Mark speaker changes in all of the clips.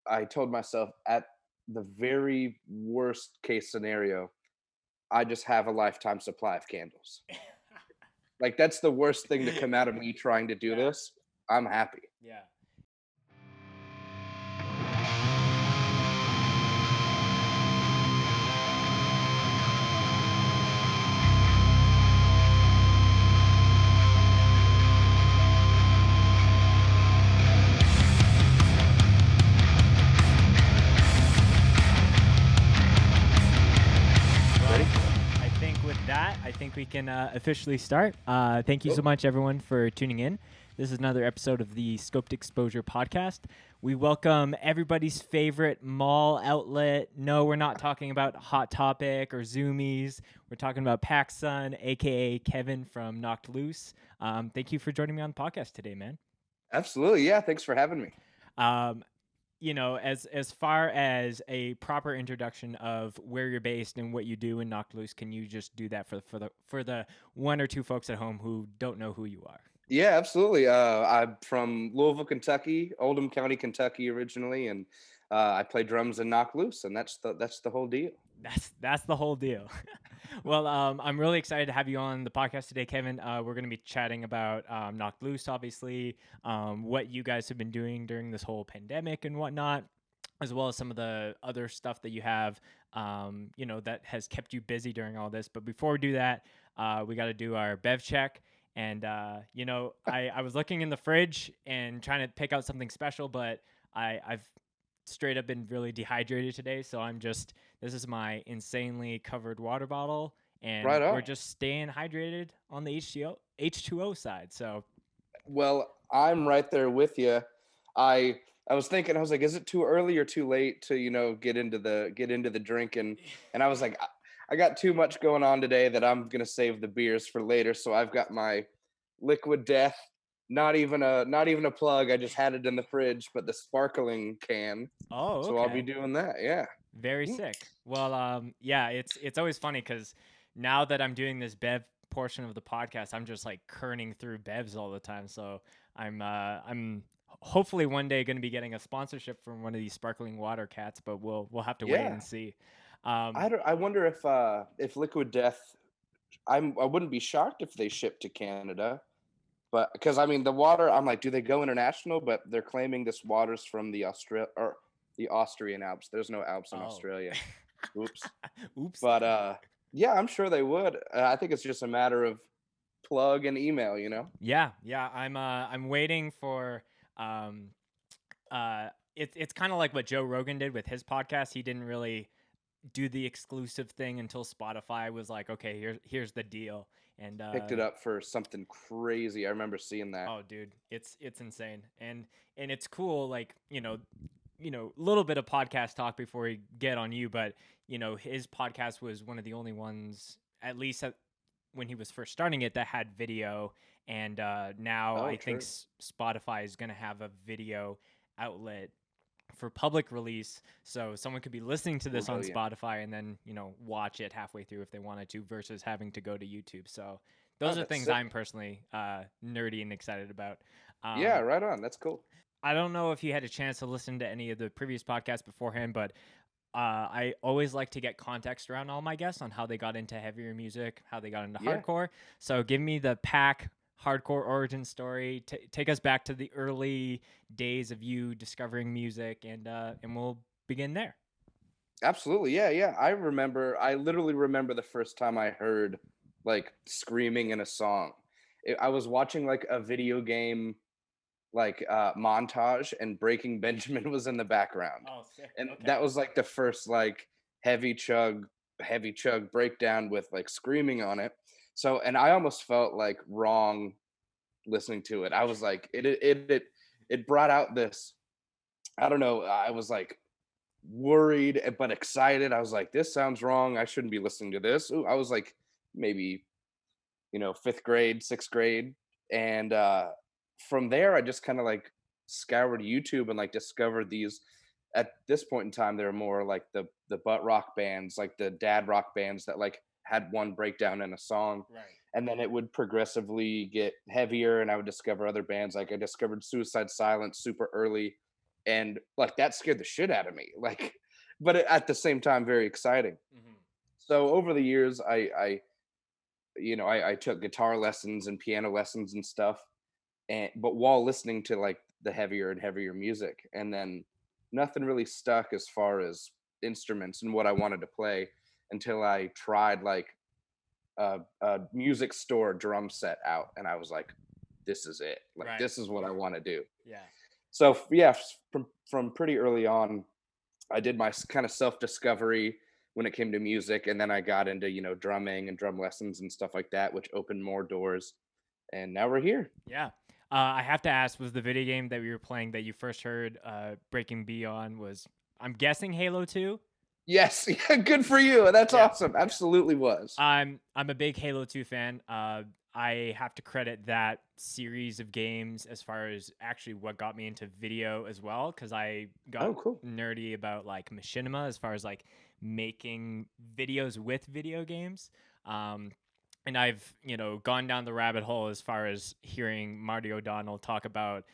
Speaker 1: I told myself at the very worst case scenario, I just have a lifetime supply of candles. Like that's the worst thing to come out of me trying to do
Speaker 2: Yeah,
Speaker 1: this. I'm happy.
Speaker 2: yeah. Well,
Speaker 1: Ready?
Speaker 2: I think with that, I think we can officially start. Thank you so
Speaker 1: Cool.
Speaker 2: much, everyone, for tuning in. This is another episode of the Scoped Exposure podcast. We welcome everybody's favorite mall outlet. No, we're not talking about Hot Topic or Zoomies. We're talking about Pacsun, aka Kevin from Knocked Loose. Thank you for joining me on the podcast today, man.
Speaker 1: Absolutely. Yeah. Thanks for having me.
Speaker 2: Um, as far as a proper introduction of where you're based and what you do in Knocked Loose, can you just do that for the one or two folks at home who don't know who you are?
Speaker 1: Yeah, absolutely. I'm from Louisville, Kentucky, Oldham County, Kentucky originally, and I play drums and knock loose, and that's the whole deal.
Speaker 2: That's the whole deal. Well, I'm really excited to have you on the podcast today, Kevin. We're going to be chatting about Knocked Loose, obviously, what you guys have been doing during this whole pandemic and whatnot, as well as some of the other stuff that you have, that has kept you busy during all this. But before we do that, we got to do our bev check. And I was looking in the fridge and trying to pick out something special, but I've straight up been really dehydrated today. So this is my insanely covered water bottle, and
Speaker 1: Right
Speaker 2: we're
Speaker 1: on.
Speaker 2: just staying hydrated on the H2O side. So
Speaker 1: Well, I'm right there with you. I was thinking, I was like, is it too early or too late to get into the drinking? And I was like, I got too much going on today that I'm gonna save the beers for later. So I've got my Liquid Death, not even a plug. I just had it in the fridge, but the sparkling can.
Speaker 2: oh,
Speaker 1: So I'll be
Speaker 2: okay.
Speaker 1: doing that. Yeah.
Speaker 2: Very
Speaker 1: Mm.
Speaker 2: sick. Well, yeah, it's always funny because now that I'm doing this bev portion of the podcast, I'm just like kerning through bevs all the time. So I'm hopefully one day going to be getting a sponsorship from one of these sparkling water cats, but we'll have to wait
Speaker 1: Yeah.
Speaker 2: and see.
Speaker 1: I
Speaker 2: Um,
Speaker 1: don't. I wonder if Liquid Death. I wouldn't be shocked if they ship to Canada. But because I mean the water, I'm like, do they go international? But they're claiming this water's from the Austrian Alps. There's no Alps in
Speaker 2: oh,
Speaker 1: Australia. Oops.
Speaker 2: oops.
Speaker 1: But yeah, I'm sure they would. I think it's just a matter of plug and email.
Speaker 2: Yeah, yeah. I'm waiting for um it's kind of like what Joe Rogan did with his podcast. He didn't really do the exclusive thing until Spotify was like, okay, here's the deal. And
Speaker 1: Picked it up for something crazy. I remember seeing that.
Speaker 2: oh, dude, it's insane. And it's cool, like little bit of podcast talk before we get on you, but his podcast was one of the only ones, at least when he was first starting it, that had video. And now
Speaker 1: Oh,
Speaker 2: I think
Speaker 1: true.
Speaker 2: Spotify is going to have a video outlet for public release, so someone could be listening to this on
Speaker 1: Brilliant.
Speaker 2: Spotify and then watch it halfway through if they wanted to, versus having to go to YouTube. So
Speaker 1: Oh,
Speaker 2: those are
Speaker 1: that's
Speaker 2: things
Speaker 1: sick.
Speaker 2: I'm personally nerdy and excited about.
Speaker 1: Yeah,
Speaker 2: um,
Speaker 1: right on. That's cool.
Speaker 2: I don't know if you had a chance to listen to any of the previous podcasts beforehand, but I always like to get context around all my guests on how they got into heavier music, how they got into
Speaker 1: Yeah.
Speaker 2: hardcore. So give me the pack hardcore origin story. Take us back to the early days of you discovering music, and we'll begin there.
Speaker 1: Absolutely. Yeah, yeah. I literally remember the first time I heard like screaming in a song. I was watching like a video game like montage and Breaking Benjamin was in the background.
Speaker 2: Oh, sick.
Speaker 1: And
Speaker 2: Okay.
Speaker 1: that was like the first like heavy chug heavy chug breakdown with like screaming on it. So and I almost felt like wrong listening to it. I was like it brought out this, I don't know, I was like worried but excited. I was like, this sounds wrong. I shouldn't be listening to this. Ooh, I was like maybe, fifth grade, sixth grade. And from there, I just kind of like scoured YouTube and like discovered these. At this point in time, there were more like the butt rock bands, like the dad rock bands that like had one breakdown in a song.
Speaker 2: Right.
Speaker 1: And then it would progressively get heavier, and I would discover other bands. Like I discovered Suicide Silence super early, and like that scared the shit out of me. Like, but at the same time, very exciting.
Speaker 2: Mhm.
Speaker 1: So over the years, I took guitar lessons and piano lessons and stuff, and but while listening to like the heavier and heavier music, and then nothing really stuck as far as instruments and what I wanted to play until I tried like a music store drum set out, and I was like, "This is it! Like
Speaker 2: Right.
Speaker 1: this is what I want to do."
Speaker 2: Yeah.
Speaker 1: So yeah, from pretty early on, I did my kind of self discovery when it came to music, and then I got into drumming and drum lessons and stuff like that, which opened more doors. And now we're here.
Speaker 2: Yeah. I have to ask, was the video game that we were playing that you first heard Breaking B on was, I'm guessing, Halo 2?
Speaker 1: Yes, yeah, good for you. That's
Speaker 2: Yeah.
Speaker 1: awesome. Absolutely was.
Speaker 2: I'm a big Halo 2 fan. I have to credit that series of games as far as actually what got me into video as well, because I got
Speaker 1: Oh, cool.
Speaker 2: nerdy about like machinima as far as like making videos with video games. Um, and I've gone down the rabbit hole as far as hearing Marty O'Donnell talk about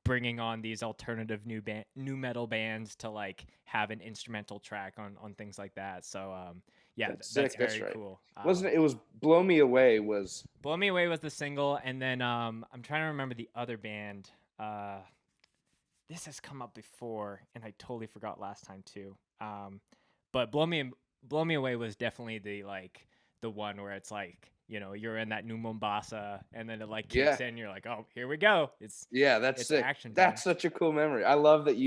Speaker 2: bringing on these alternative new metal bands to like have an instrumental track on things like that. So yeah,
Speaker 1: That's
Speaker 2: that's
Speaker 1: sick. That's
Speaker 2: very
Speaker 1: right.
Speaker 2: cool.
Speaker 1: Wasn't it? It was "Blow Me Away." Was
Speaker 2: Blow Me Away was the single, and then I'm trying to remember the other band. This has come up before, and I totally forgot last time too. But Blow Me Away was definitely the one where it's like you're in that new Mombasa, and then it like kicks
Speaker 1: yeah,
Speaker 2: in. You're like, oh, here we go.
Speaker 1: yeah. That's
Speaker 2: It's
Speaker 1: sick.
Speaker 2: action time.
Speaker 1: That's such a cool memory. I love that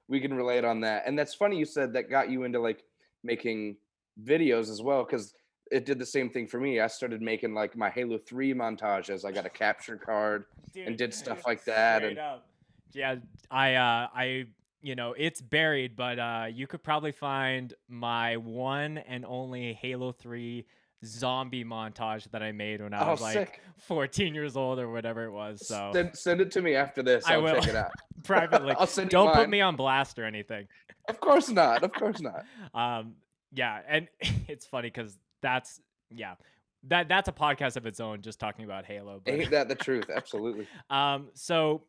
Speaker 1: we can relate on that, and that's funny you said that got you into like making videos as well because it did the same thing for me. I started making like my Halo 3 montages. I got a capture card and
Speaker 2: Dude,
Speaker 1: did stuff like that,
Speaker 2: straight
Speaker 1: and
Speaker 2: up. Yeah, I it's buried, but you could probably find my one and only Halo 3 zombie montage that I made when I
Speaker 1: oh,
Speaker 2: was like
Speaker 1: sick.
Speaker 2: 14 years old or whatever it was. So
Speaker 1: Send it to me after this.
Speaker 2: I
Speaker 1: I'll
Speaker 2: will
Speaker 1: check it out.
Speaker 2: privately.
Speaker 1: I'll send you
Speaker 2: Don't put
Speaker 1: mine.
Speaker 2: me on blast or anything.
Speaker 1: Of course not. Of course not.
Speaker 2: um, yeah, and it's funny because yeah, that's a podcast of its own, just talking about Halo. But
Speaker 1: Ain't that the truth? Absolutely.
Speaker 2: so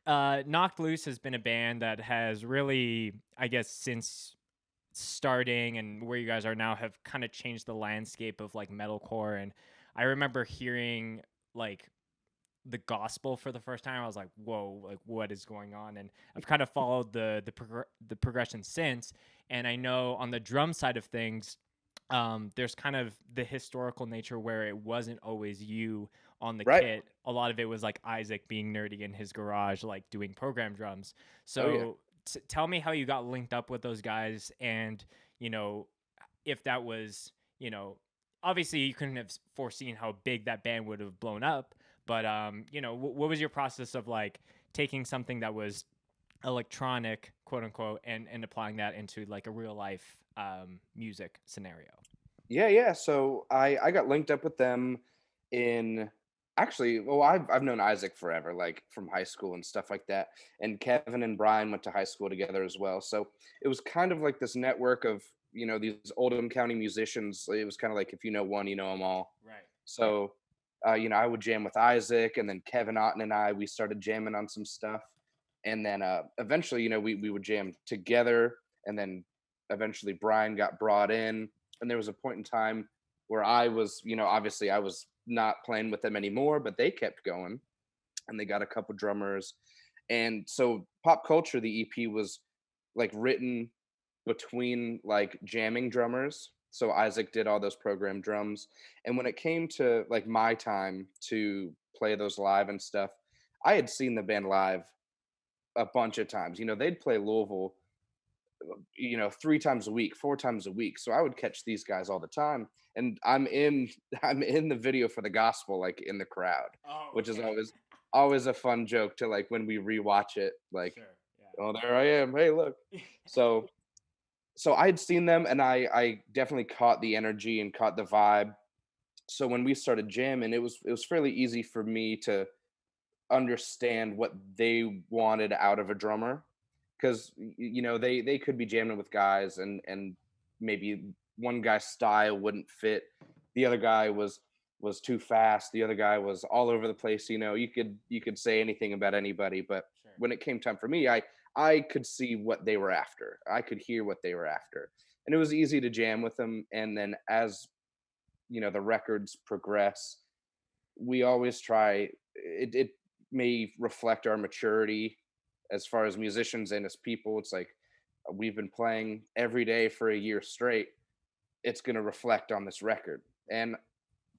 Speaker 2: Knocked Loose has been a band that has really, I guess, since starting and where you guys are now, have kind of changed the landscape of like metalcore. And I remember hearing like the gospel for the first time. I was like, whoa, like what is going on? And I've kind of followed the progression since. And I know on the drum side of things, there's kind of the historical nature where it wasn't always you on the
Speaker 1: Right.
Speaker 2: kit. A lot of it was like Isaac being nerdy in his garage, like doing program drums.
Speaker 1: Oh yeah.
Speaker 2: So tell me how you got linked up with those guys, and you know if that was obviously you couldn't have foreseen how big that band would have blown up, but what was your process of like taking something that was electronic, quote unquote, and applying that into like a real life music scenario?
Speaker 1: Yeah, yeah. So I got linked up with them in actually, well, I've known Isaac forever, like from high school and stuff like that. And Kevin and Brian went to high school together as well. So it was kind of like this network of, these Oldham County musicians. It was kind of like if you know one, you know them all.
Speaker 2: Right.
Speaker 1: So I would jam with Isaac, and then Kevin Otten and we started jamming on some stuff. And then eventually, we would jam together, and then eventually Brian got brought in, and there was a point in time where I was, obviously I was not playing with them anymore, but they kept going, and they got a couple drummers. And so Pop Culture, the EP, was like written between like jamming drummers. So Isaac did all those program drums. And when it came to like my time to play those live and stuff, I had seen the band live a bunch of times. They'd play Louisville, 3 times a week, 4 times a week. So I would catch these guys all the time. And I'm in the video for the gospel, like in the crowd,
Speaker 2: Oh,
Speaker 1: which is
Speaker 2: okay.
Speaker 1: always a fun joke to like when we rewatch it, like,
Speaker 2: Sure.
Speaker 1: oh, there I am. Hey, look.
Speaker 2: Yeah.
Speaker 1: So I had seen them, and I definitely caught the energy and caught the vibe. So when we started jamming, it was fairly easy for me to understand what they wanted out of a drummer, because they could be jamming with guys, and maybe one guy's style wouldn't fit, the other guy was too fast, the other guy was all over the place. You could say anything about anybody, but
Speaker 2: Sure.
Speaker 1: when it came time for me, I I could see what they were after. I could hear what they were after. And it was easy to jam with them. And then as, the records progress, we always try it may reflect our maturity as far as musicians and as people. It's like we've been playing every day for a year straight. It's going to reflect on this record. And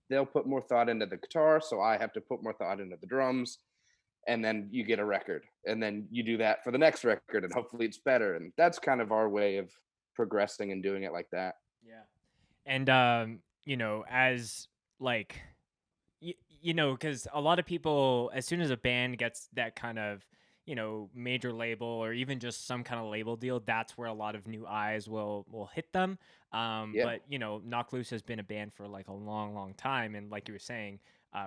Speaker 1: they'll put more thought into the guitar, so I have to put more thought into the drums, and then you get a record. And then you do that for the next record and hopefully it's better. And that's kind of our way of progressing and doing it like that.
Speaker 2: Yeah. And as like because a lot of people, as soon as a band gets that kind of, major label or even just some kind of label deal, that's where a lot of new eyes will hit them.
Speaker 1: Yeah.
Speaker 2: But Knock Loose has been a band for like a long, long time, and like you were saying,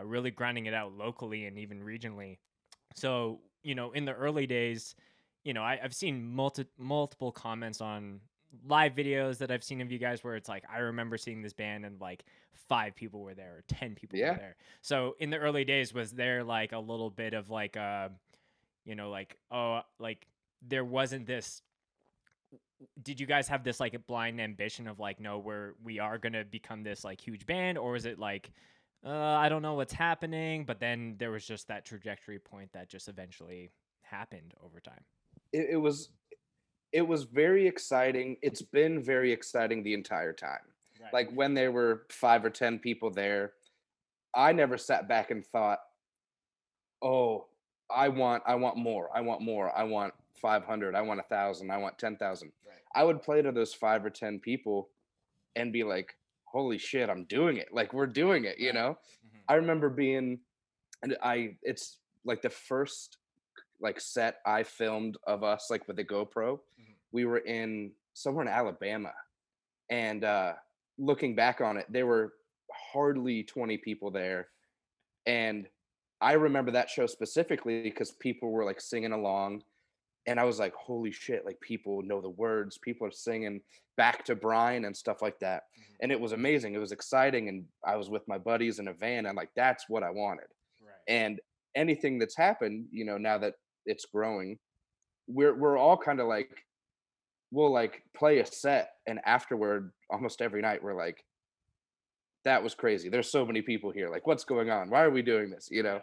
Speaker 2: really grinding it out locally and even regionally. So in the early days, I've seen multiple comments on live videos that I've seen of you guys where it's like, I remember seeing this band and like 5 people were there or 10 people were
Speaker 1: Yeah.
Speaker 2: there. So in the early days, was there like a little bit of like, like, oh, like there wasn't this, did you guys have this like a blind ambition of like, no, we are going to become this like huge band? Or was it like, I don't know what's happening, but then there was just that trajectory point that just eventually happened over time?
Speaker 1: It was very exciting. It's been very exciting the entire time.
Speaker 2: Right.
Speaker 1: Like when there were 5 or 10 people there, I never sat back and thought, "Oh, I want more. I want more. I want 500. I want 1,000. I want 10,000."
Speaker 2: Right.
Speaker 1: I would play to those 5 or 10 people and be like, "Holy shit, I'm doing it. Like we're doing it, you
Speaker 2: Right.
Speaker 1: know?"
Speaker 2: Hmm.
Speaker 1: I remember being and I it's like the first like set I filmed of us like with a GoPro.
Speaker 2: Hmm.
Speaker 1: We were in somewhere in Alabama, and looking back on it, there were hardly 20 people there. And I remember that show specifically because people were like singing along, and I was like, holy shit, like people know the words, people are singing back to Brian and stuff like that.
Speaker 2: Hmm.
Speaker 1: And it was amazing, it was exciting, and I was with my buddies in a van, and like that's what I wanted.
Speaker 2: Right.
Speaker 1: And anything that's happened, now that it's growing, we're all kind of like we'll like play a set, and afterward almost every night we're like, that was crazy, there's so many people here, like what's going on, why are we doing this.
Speaker 2: Yeah.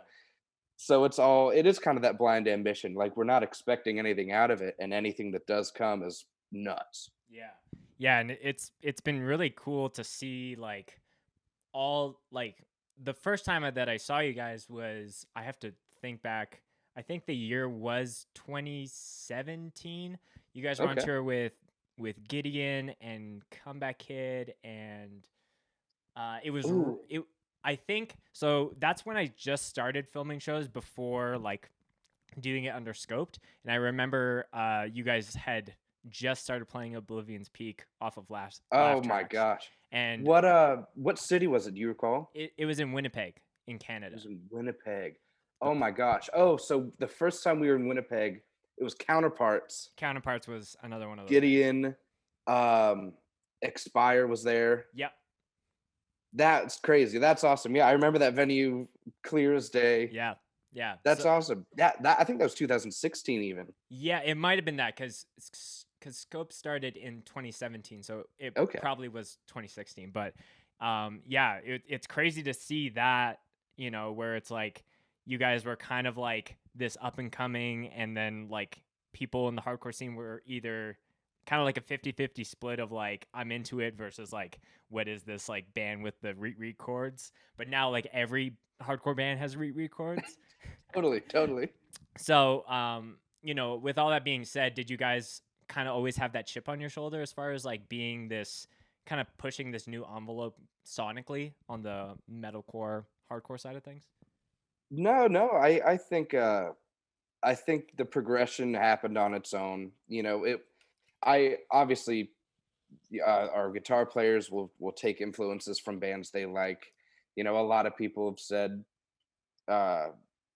Speaker 1: So it is kind of that blind ambition, like we're not expecting anything out of it, and anything that does come is nuts.
Speaker 2: Yeah. Yeah, and it's been really cool to see like all like the first time that I saw you guys was, I have to think back. I think the year was 2017. You guys were on
Speaker 1: Okay.
Speaker 2: tour with Gideon and Comeback Kid, and
Speaker 1: Ooh.
Speaker 2: it. I think so. That's when I just started filming shows before like doing it under scoped, and I remember you guys had just started playing Oblivion's Peak off of last
Speaker 1: Oh
Speaker 2: laugh
Speaker 1: my
Speaker 2: tracks,
Speaker 1: gosh.
Speaker 2: and
Speaker 1: What city was it, do you recall?
Speaker 2: it was in Winnipeg in
Speaker 1: It
Speaker 2: Canada.
Speaker 1: was in Winnipeg.
Speaker 2: The
Speaker 1: Oh my gosh. Oh, so the first time we were in Winnipeg, it was Counterparts,
Speaker 2: Counterparts was another one of those bands.
Speaker 1: Gideon, um, Expire was there.
Speaker 2: Yep.
Speaker 1: That's crazy. That's awesome. Yeah, I remember that venue clear as day.
Speaker 2: Yeah. Yeah.
Speaker 1: That's awesome. That I think that was 2016 even.
Speaker 2: Yeah, it might have been that because Scope started in 2017, so it
Speaker 1: Okay.
Speaker 2: probably was 2016. But yeah, it's crazy to see that, where it's like you guys were kind of like this up and coming, and then like people in the hardcore scene were either kind of like a 50-50 split of like, I'm into it versus like, what is this like band with the records? But now like every hardcore band has records.
Speaker 1: Totally, totally.
Speaker 2: So, with all that being said, did you guys kind of always have that chip on your shoulder as far as like being this kind of pushing this new envelope sonically on the metalcore hardcore side of things?
Speaker 1: No, no, I think the progression happened on its own. I obviously our guitar players will take influences from bands they like. A lot of people have said uh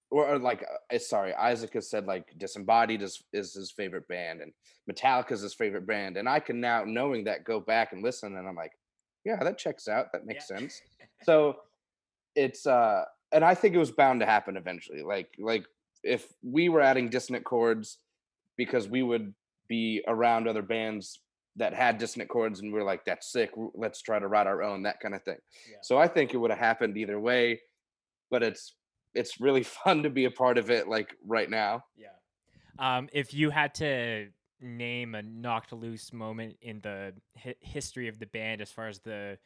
Speaker 1: or like sorry, Isaac has said like Disembodied is his favorite band, and Metallica is his favorite band, and I can now, knowing that, go back and listen, and I'm like, yeah, that checks out, that
Speaker 2: Yeah.
Speaker 1: makes sense. So it's and I think it was bound to happen eventually, like if we were adding dissonant chords because we would be around other bands that had dissonant chords, and we're like, "That's sick. Let's try to write our own," that kind of thing.
Speaker 2: Yeah.
Speaker 1: So I think it would have happened either way, but it's really fun to be a part of it like right now.
Speaker 2: Yeah. If you had to name a knocked loose moment in the history of the band, as far as the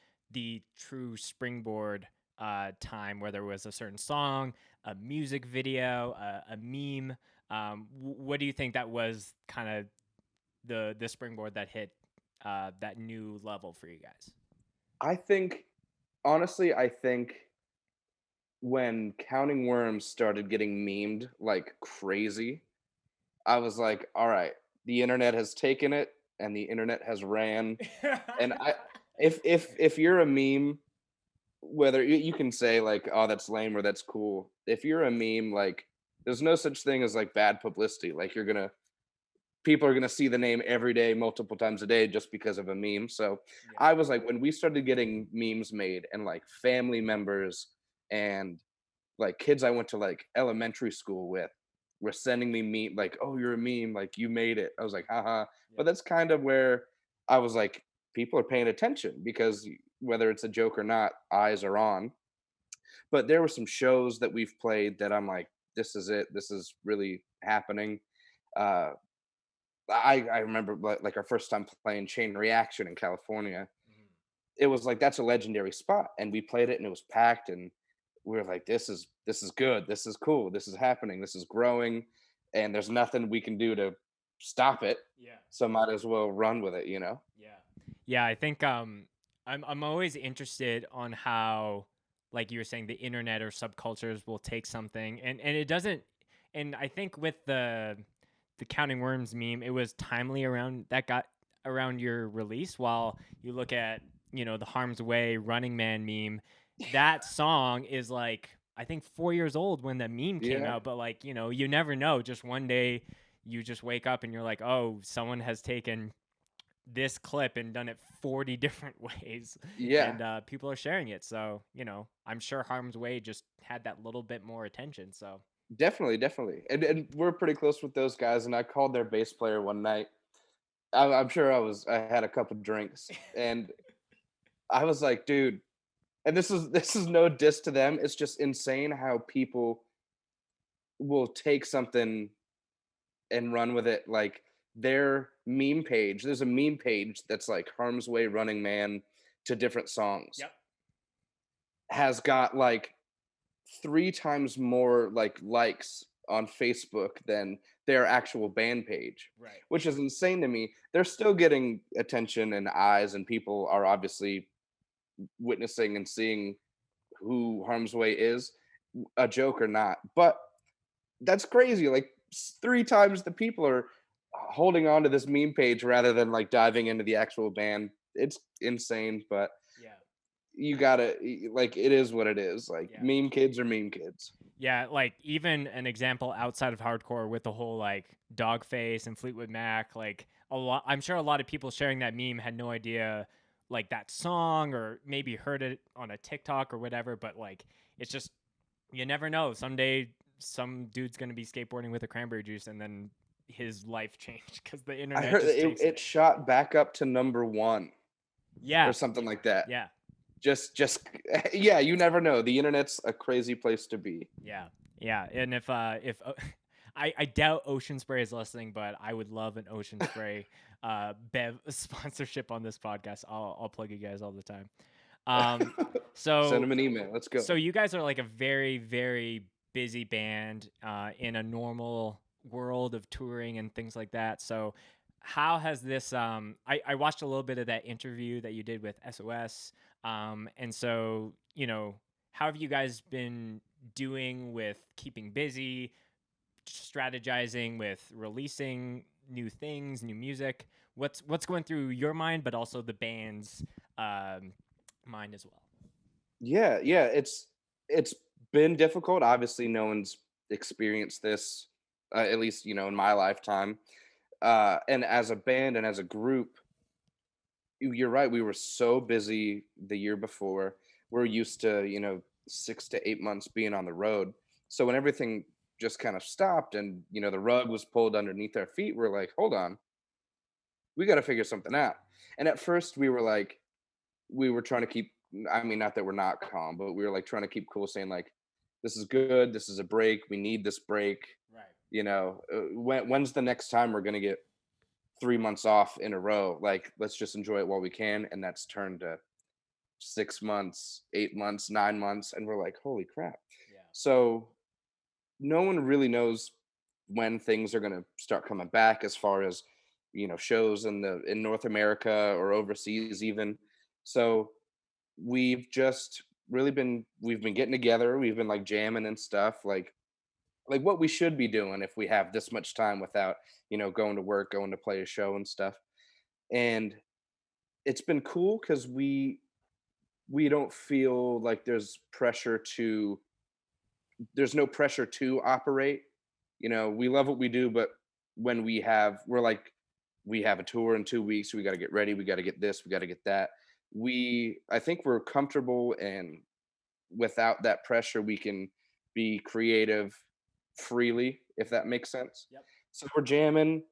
Speaker 2: true springboard time, whether it was a certain song, a music video, a meme, what do you think that was kind of the springboard that hit that new level for you guys?
Speaker 1: I think honestly, I think when Counting Worms started getting memed like crazy, I was like, "All right, the internet has taken it and the internet has ran." And I if you're a meme, whether you can say like, "Oh, that's lame," or "That's cool." If you're a meme, like, there's no such thing as like bad publicity. Like, people are gonna see the name every day, multiple times a day, just because of a meme. So
Speaker 2: Yeah.
Speaker 1: I was like, when we started getting memes made, and like family members and like kids I went to like elementary school with were sending me meme like, "Oh, you're a meme, like you made it." I was like, haha.
Speaker 2: Yeah.
Speaker 1: But that's kind of where I was like, people are paying attention because whether it's a joke or not, eyes are on. But there were some shows that we've played that I'm like, this is it. This is really happening. Uh, I remember like our first time playing Chain Reaction in California.
Speaker 2: Mhm.
Speaker 1: It was like that's a legendary spot, and we played it, and it was packed, and we were like, this is good, this is cool, this is happening, this is growing, and there's nothing we can do to stop it.
Speaker 2: Yeah.
Speaker 1: So might as well run with it, you know?
Speaker 2: Yeah. Yeah, I think I'm always interested on how, like you were saying, the internet or subcultures will take something and it doesn't, and I think with the Counting Worms meme, it was timely around that got around your release, while you look at, the Harm's Way Running Man meme, that song is like, I think 4 years old when the meme came
Speaker 1: Yeah,
Speaker 2: out, but like, you never know, just one day you just wake up and you're like, "Oh, someone has taken this clip and done it 40 different ways,"
Speaker 1: yeah,
Speaker 2: and people are sharing it, so I'm sure Harm's Way just had that little bit more attention, so
Speaker 1: definitely, definitely. And we're pretty close with those guys, and I called their bass player one night. I'm sure I had a couple drinks, and I was like, dude, and this is no diss to them, it's just insane how people will take something and run with it. Like their meme page, there's a meme page that's like Harm's Way Running Man to different songs,
Speaker 2: yep.
Speaker 1: has got like 3 times more like likes on Facebook than their actual band page,
Speaker 2: Right.
Speaker 1: which is insane to me. They're still getting attention and eyes, and people are obviously witnessing and seeing who Harm's Way is, a joke or not. But that's crazy. Like 3 times the people are holding on to this meme page rather than like diving into the actual band. It's insane, but
Speaker 2: Yeah.
Speaker 1: you gotta like it is what it is. Like
Speaker 2: Yeah.
Speaker 1: meme kids are meme kids.
Speaker 2: Yeah, like even an example outside of hardcore with the whole like Dogface and Fleetwood Mac, like a lot, I'm sure a lot of people sharing that meme had no idea like that song, or maybe heard it on a TikTok or whatever, but like it's just, you never know. Someday some dude's going to be skateboarding with a cranberry juice and then his life changed because the
Speaker 1: I
Speaker 2: internet
Speaker 1: heard
Speaker 2: just
Speaker 1: it,
Speaker 2: takes
Speaker 1: it
Speaker 2: it.
Speaker 1: shot back up to number 1 or
Speaker 2: Yeah.
Speaker 1: something like that.
Speaker 2: Yeah.
Speaker 1: Just yeah, you never know. The internet's a crazy place to be.
Speaker 2: Yeah, yeah, and if I doubt Ocean Spray is listening, but I would love an Ocean Spray Bev sponsorship on this podcast. I'll plug you guys all the time. Um,
Speaker 1: Send
Speaker 2: so
Speaker 1: them an email. Let's go.
Speaker 2: so you guys are like a very very busy band in a normal world of touring and things like that. So how has this I watched a little bit of that interview that you did with SOS, and so how have you guys been doing with keeping busy, strategizing with releasing new things, new music? What's going through your mind, but also the band's um, mind as well?
Speaker 1: Yeah, yeah, it's been difficult. Obviously, no one's experienced this, at least in my lifetime. And as a band and as a group, you're right. We were so busy the year before. We're used to 6 to 8 months being on the road. So when everything just kind of stopped, and the rug was pulled underneath our feet. We're like, hold on, we got to figure something out. And at first we were like, we were trying to keep, I mean, not that we're not calm, but we were like trying to keep cool, saying like, this is good, this is a break, we need this break.
Speaker 2: Right.
Speaker 1: When's the next time we're going to get 3 months off in a row? Like, let's just enjoy it while we can. And that's turned to 6 months, 8 months, 9 months, and we're like, holy crap.
Speaker 2: Yeah.
Speaker 1: So no one really knows when things are going to start coming back, as far as shows in North America or overseas even. So we've been getting together, we've been like jamming and stuff, like what we should be doing if we have this much time without going to work, going to play a show and stuff. And it's been cool because we don't feel like there's no pressure to operate. We love what we do, but when we have a tour in 2 weeks, we got to get ready, we got to get this, we got to get that. I think we're comfortable, and without that pressure, we can be creative freely, if that makes sense.
Speaker 2: Yep.
Speaker 1: So we're jamming,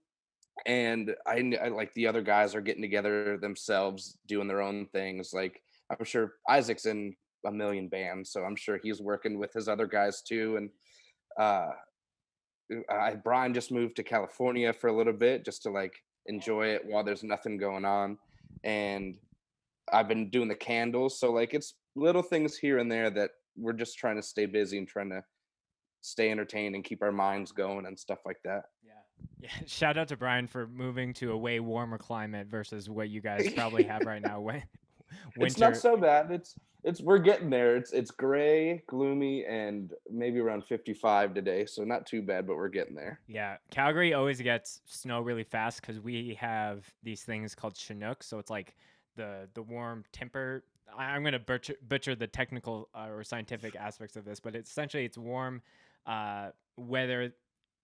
Speaker 1: and I like the other guys are getting together themselves, doing their own things. Like, I'm sure Isaac's in a million bands, so I'm sure he's working with his other guys too. And uh Brian just moved to California for a little bit, just to like enjoy it while there's nothing going on. And I've been doing the candles, so like it's little things here and there that we're just trying to stay busy and trying to stay entertained and keep our minds going and stuff like that.
Speaker 2: Yeah. Yeah. Shout out to Brian for moving to a way warmer climate versus what you guys probably have right now. When
Speaker 1: It's not
Speaker 2: winter.
Speaker 1: so bad. It's we're getting there. It's gray, gloomy, and maybe around 55 today, so not too bad, but we're getting there.
Speaker 2: Yeah, Calgary always gets snow really fast because we have these things called Chinook. So it's like the warm temper. I'm gonna butcher the technical or scientific aspects of this, but it's warm weather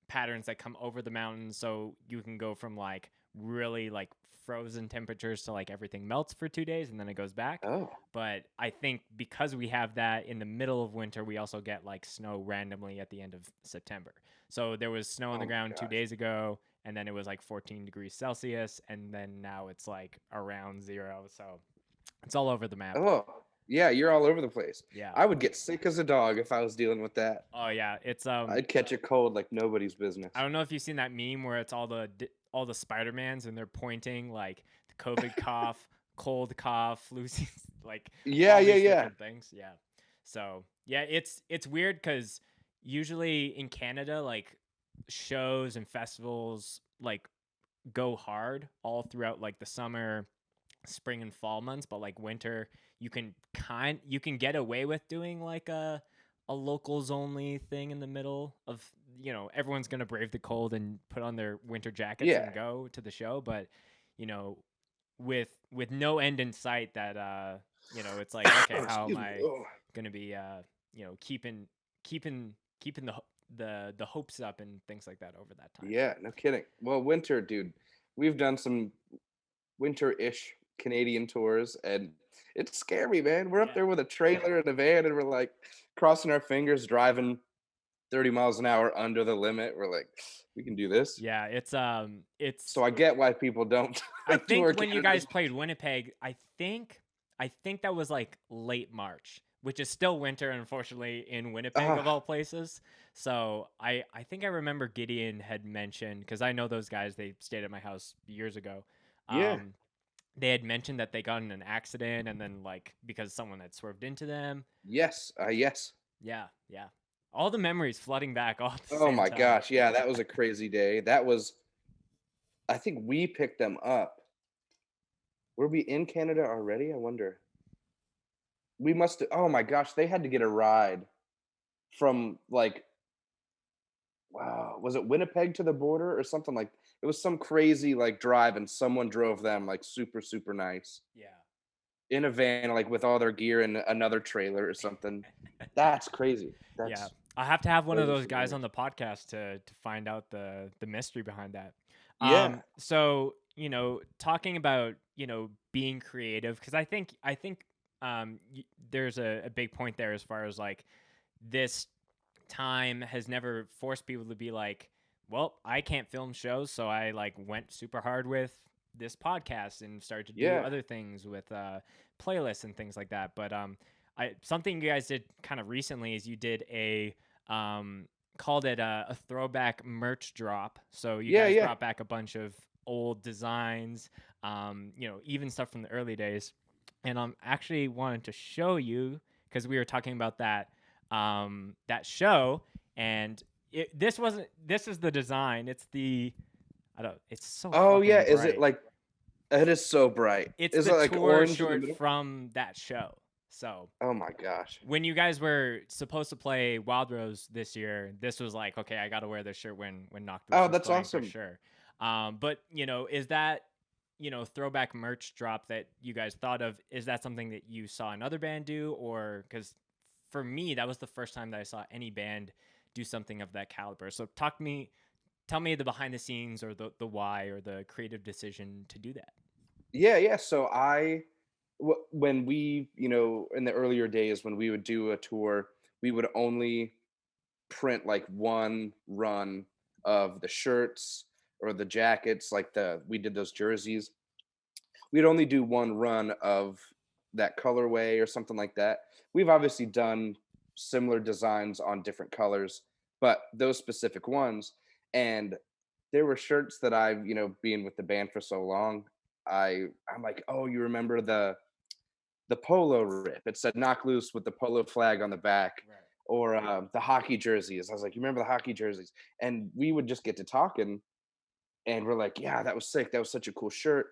Speaker 2: patterns that come over the mountains. So you can go from like really like frozen temperatures to like everything melts for 2 days and then it goes back.
Speaker 1: Oh,
Speaker 2: But I think because we have that in the middle of winter, we also get like snow randomly at the end of September. So there was snow on
Speaker 1: oh
Speaker 2: the
Speaker 1: my
Speaker 2: ground two
Speaker 1: gosh.
Speaker 2: days ago, and then it was like 14 degrees Celsius, and then now it's like around zero. So it's all over the map.
Speaker 1: Oh, yeah, you're all over the place.
Speaker 2: Yeah.
Speaker 1: I would get sick as a dog if I was dealing with that.
Speaker 2: Oh yeah. It's
Speaker 1: I'd catch a cold like nobody's business.
Speaker 2: I don't know if you've seen that meme where it's all the Spider-Mans and they're pointing like the COVID cough, cold cough, flu season, like
Speaker 1: Yeah,
Speaker 2: all
Speaker 1: yeah,
Speaker 2: these
Speaker 1: yeah.
Speaker 2: different things. Yeah. So yeah, it's weird because usually in Canada, like shows and festivals like go hard all throughout like the summer, spring and fall months, but like winter, you can get away with doing like a locals only thing in the middle of everyone's gonna brave the cold and put on their winter jackets
Speaker 1: Yeah.
Speaker 2: and go to the show, but you know with no end in sight, that it's like, okay, how am
Speaker 1: Excuse me.
Speaker 2: I
Speaker 1: Oh.
Speaker 2: gonna be keeping the hopes up and things like that over that time.
Speaker 1: Yeah, no kidding. Well, winter, dude. We've done some winter-ish Canadian tours, and it's scary, man. We're up
Speaker 2: Yeah.
Speaker 1: there with a trailer and a van, and we're like crossing our fingers, driving 30 miles an hour under the limit. We're like, we can do this.
Speaker 2: Yeah, it's
Speaker 1: So I get why people don't
Speaker 2: I think
Speaker 1: tour
Speaker 2: when you
Speaker 1: Canada
Speaker 2: guys
Speaker 1: as
Speaker 2: played Winnipeg, I think that was like late March, which is still winter, unfortunately, in Winnipeg of
Speaker 1: ah,
Speaker 2: all places. So I think I remember Gideon had mentioned, because I know those guys, they stayed at my house years ago.
Speaker 1: yeah.
Speaker 2: Um, they had mentioned that they got in an accident, and then like because someone had swerved into them.
Speaker 1: Yes, yes.
Speaker 2: Yeah, yeah. All the memories flooding back all at the
Speaker 1: Oh
Speaker 2: same
Speaker 1: my
Speaker 2: time.
Speaker 1: gosh, yeah, that was a crazy day. That was I think we picked them up. Were we in Canada already? I wonder. We must have, oh my gosh, they had to get a ride from like, wow, was it Winnipeg to the border or something? Like, it was some crazy like drive, and someone drove them like super, super nice
Speaker 2: Yeah.
Speaker 1: in a van, like with all their gear and another trailer or something. That's crazy.
Speaker 2: Yeah,
Speaker 1: That's
Speaker 2: I have to have one of
Speaker 1: those are
Speaker 2: those
Speaker 1: some
Speaker 2: guys on
Speaker 1: memories.
Speaker 2: the podcast to find out the mystery behind that.
Speaker 1: Yeah.
Speaker 2: So talking about being creative, because I think there's a big point there as far as like this time has never forced people to be like, well, I can't film shows, so I like went super hard with this podcast and started to do
Speaker 1: Yeah.
Speaker 2: other things with playlists and things like that. But I something you guys did kind of recently is you did a um, called it a throwback merch drop. So you
Speaker 1: Yeah,
Speaker 2: guys
Speaker 1: yeah.
Speaker 2: brought back a bunch of old designs, even stuff from the early days. And I'm actually wanted to show you because we were talking about that show, and this wasn't. This is the design. It's the I don't. It's so
Speaker 1: Oh, yeah,
Speaker 2: fucking
Speaker 1: is it,
Speaker 2: bright.
Speaker 1: like it is so bright.
Speaker 2: It's
Speaker 1: Is
Speaker 2: the
Speaker 1: it, like,
Speaker 2: tour
Speaker 1: orange in the
Speaker 2: short
Speaker 1: middle?
Speaker 2: from that show. So
Speaker 1: Oh my gosh.
Speaker 2: when you guys were supposed to play Wild Rose this year, this was like, okay, I got to wear this shirt when Knocked Loose
Speaker 1: Oh,
Speaker 2: was
Speaker 1: that's
Speaker 2: playing for
Speaker 1: awesome.
Speaker 2: sure. But is that throwback merch drop that you guys thought of? Is that something that you saw another band do, or because for me that was the first time that I saw any band do something of that caliber? So tell me the behind the scenes or the why or the creative decision to do that.
Speaker 1: Yeah, yeah, so when we, in the earlier days when we would do a tour, we would only print, like, 1 run of the shirts or the jackets, like, we did those jerseys. We'd only do 1 run of that colorway or something like that. We've obviously done similar designs on different colors, but those specific ones, and there were shirts that I've, being with the band for so long, I'm like, "Oh, you remember the polo rip?" It said "Knock Loose" with the polo flag on the back,
Speaker 2: Right.
Speaker 1: or, the hockey jerseys. I was like, "You remember the hockey jerseys?" And we would just get to talking, and we're like, "Yeah, that was sick. That was such a cool shirt."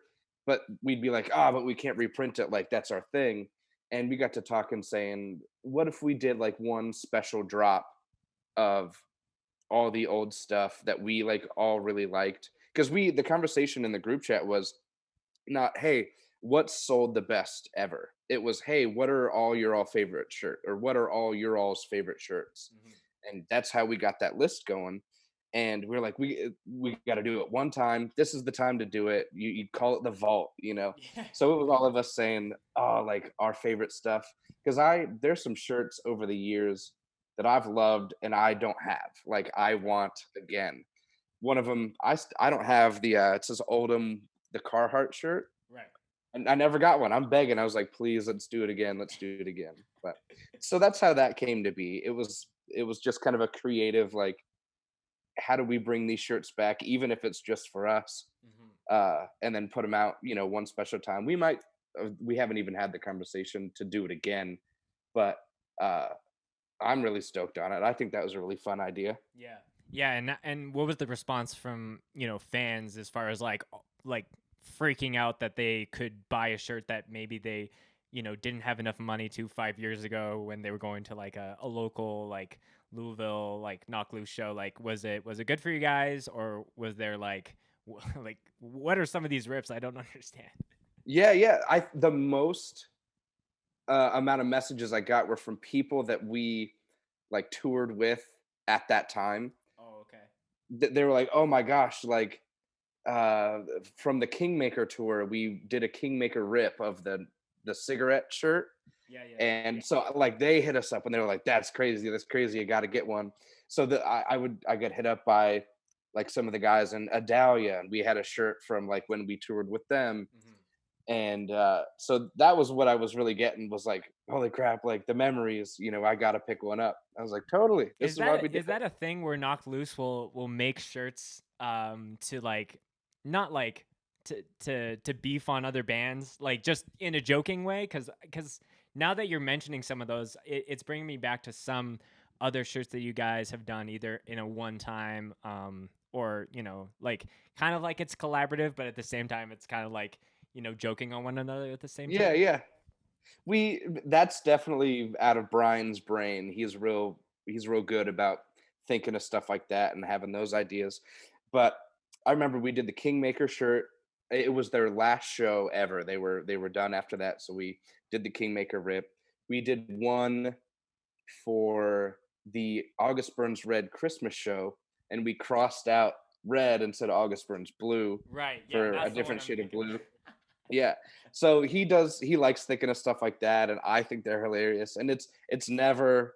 Speaker 1: But we'd be like, "Ah, but we can't reprint it. Like that's our thing." And we got to talking, saying, "What if we did like one special drop of all the old stuff that we like all really liked?" Because the conversation in the group chat was not, "Hey, what sold the best ever?" It was, "Hey, what are all your all favorite shirt, or what are all your all's favorite shirts?"
Speaker 2: Mm-hmm.
Speaker 1: And that's how we got that list going. And we're like, we got to do it one time. This is the time to do it. You'd call it the vault, you know.
Speaker 2: Yeah.
Speaker 1: So it was all of us saying, "Oh, like our favorite stuff." Because there's some shirts over the years that I've loved and I don't have. Like I want again. One of them, I don't have it says Oldham the Carhartt shirt,
Speaker 2: Right.
Speaker 1: and I never got one. I'm begging. I was like, "Please, let's do it again. Let's do it again." But so that's how that came to be. It was just kind of a creative, like, how do we bring these shirts back, even if it's just for us,
Speaker 2: Mm-hmm.
Speaker 1: and then put them out, one special time. We haven't even had the conversation to do it again, but uh, I'm really stoked on it. I think that was a really fun idea.
Speaker 2: Yeah. Yeah, and what was the response from, fans as far as like freaking out that they could buy a shirt that maybe they, didn't have enough money to 5 years ago when they were going to like a local like Louisville like knock loose show? Like was it good for you guys, or was there like like what are some of these rips I don't understand?
Speaker 1: Yeah, yeah. The most amount of messages I got were from people that we like toured with at that time.
Speaker 2: Oh, okay.
Speaker 1: They were like, "Oh my gosh, like uh from the Kingmaker tour, we did a Kingmaker rip of the cigarette shirt."
Speaker 2: Yeah, yeah, yeah.
Speaker 1: And so like they hit us up and they were like, "That's crazy, that's crazy, you got to get one." So I got hit up by like some of the guys in Adalia, and we had a shirt from like when we toured with them.
Speaker 2: Hmm.
Speaker 1: And so that was what I was really getting, was like, holy crap, like the memories, I gotta pick one up. I was like, totally, this
Speaker 2: Is
Speaker 1: is why
Speaker 2: that
Speaker 1: we did
Speaker 2: is
Speaker 1: it.
Speaker 2: that a thing where Knocked Loose will make shirts to like not like to beef on other bands, like just in a joking way? Because now that you're mentioning some of those, it's bringing me back to some other shirts that you guys have done either in a one time or like kind of like it's collaborative, but at the same time it's kind of like joking on one another at the same
Speaker 1: Yeah,
Speaker 2: time.
Speaker 1: yeah. That's definitely out of Brian's brain. He's real good about thinking of stuff like that and having those ideas. But I remember we did the Kingmaker shirt. It was their last show ever. They were done after that, so we did the Kingmaker rip. We did one for the August Burns Red Christmas show, and we crossed out red and said August Burns Blue
Speaker 2: Right. Yeah,
Speaker 1: for a
Speaker 2: that's the one
Speaker 1: different
Speaker 2: I'm
Speaker 1: shade of
Speaker 2: thinking of.
Speaker 1: blue. Yeah. So he likes thinking of stuff like that, and I think they're hilarious. And it's never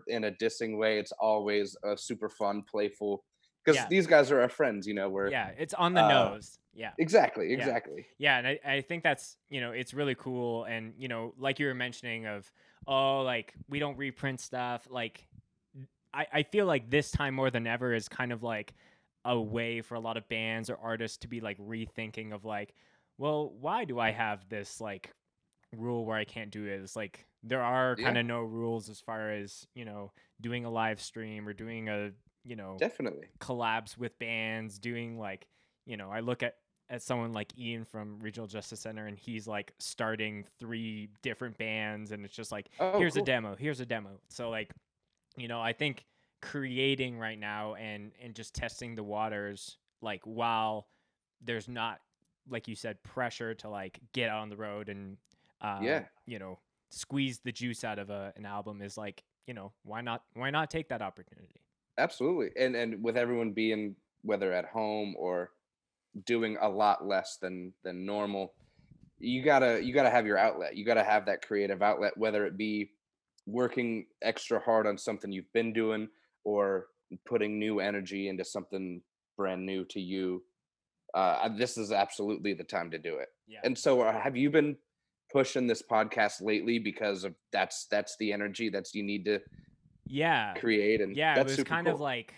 Speaker 1: in a dissing way. It's always a super fun, playful, because
Speaker 2: Yeah.
Speaker 1: these guys are our friends, we're
Speaker 2: Yeah, it's on the
Speaker 1: uh
Speaker 2: nose. Yeah.
Speaker 1: exactly,
Speaker 2: Yeah.
Speaker 1: exactly.
Speaker 2: Yeah, and I think that's, it's really cool. And, like you were mentioning of, oh, like we don't reprint stuff. Like I feel like this time more than ever is kind of like a way for a lot of bands or artists to be like rethinking of like, well, why do I have this like rule where I can't do it? It's like there are kind
Speaker 1: Yeah,
Speaker 2: of no rules as far as, doing a live stream or doing a, you know,
Speaker 1: definitely.
Speaker 2: collabs with bands, doing like, I look at someone like Ian from Regional Justice Center, and he's like starting three different bands, and it's just like,
Speaker 1: Oh,
Speaker 2: here's a
Speaker 1: cool.
Speaker 2: demo, here's a demo. So like, I think creating right now and just testing the waters, like while there's not, like you said, pressure to like get out on the road and uh,
Speaker 1: Yeah,
Speaker 2: you know, squeeze the juice out of an album is like, why not take that opportunity?
Speaker 1: absolutely. And with everyone being, whether at home or doing a lot less than normal, you gotta have your outlet. You gotta have that creative outlet, whether it be working extra hard on something you've been doing, or putting new energy into something brand new to you. This is absolutely the time to do it.
Speaker 2: Yeah.
Speaker 1: And so, have you been pushing this podcast lately because of that's the energy that's you need to
Speaker 2: Yeah.
Speaker 1: create, and
Speaker 2: Yeah, it
Speaker 1: that's
Speaker 2: was
Speaker 1: super
Speaker 2: kind of
Speaker 1: cool.
Speaker 2: like,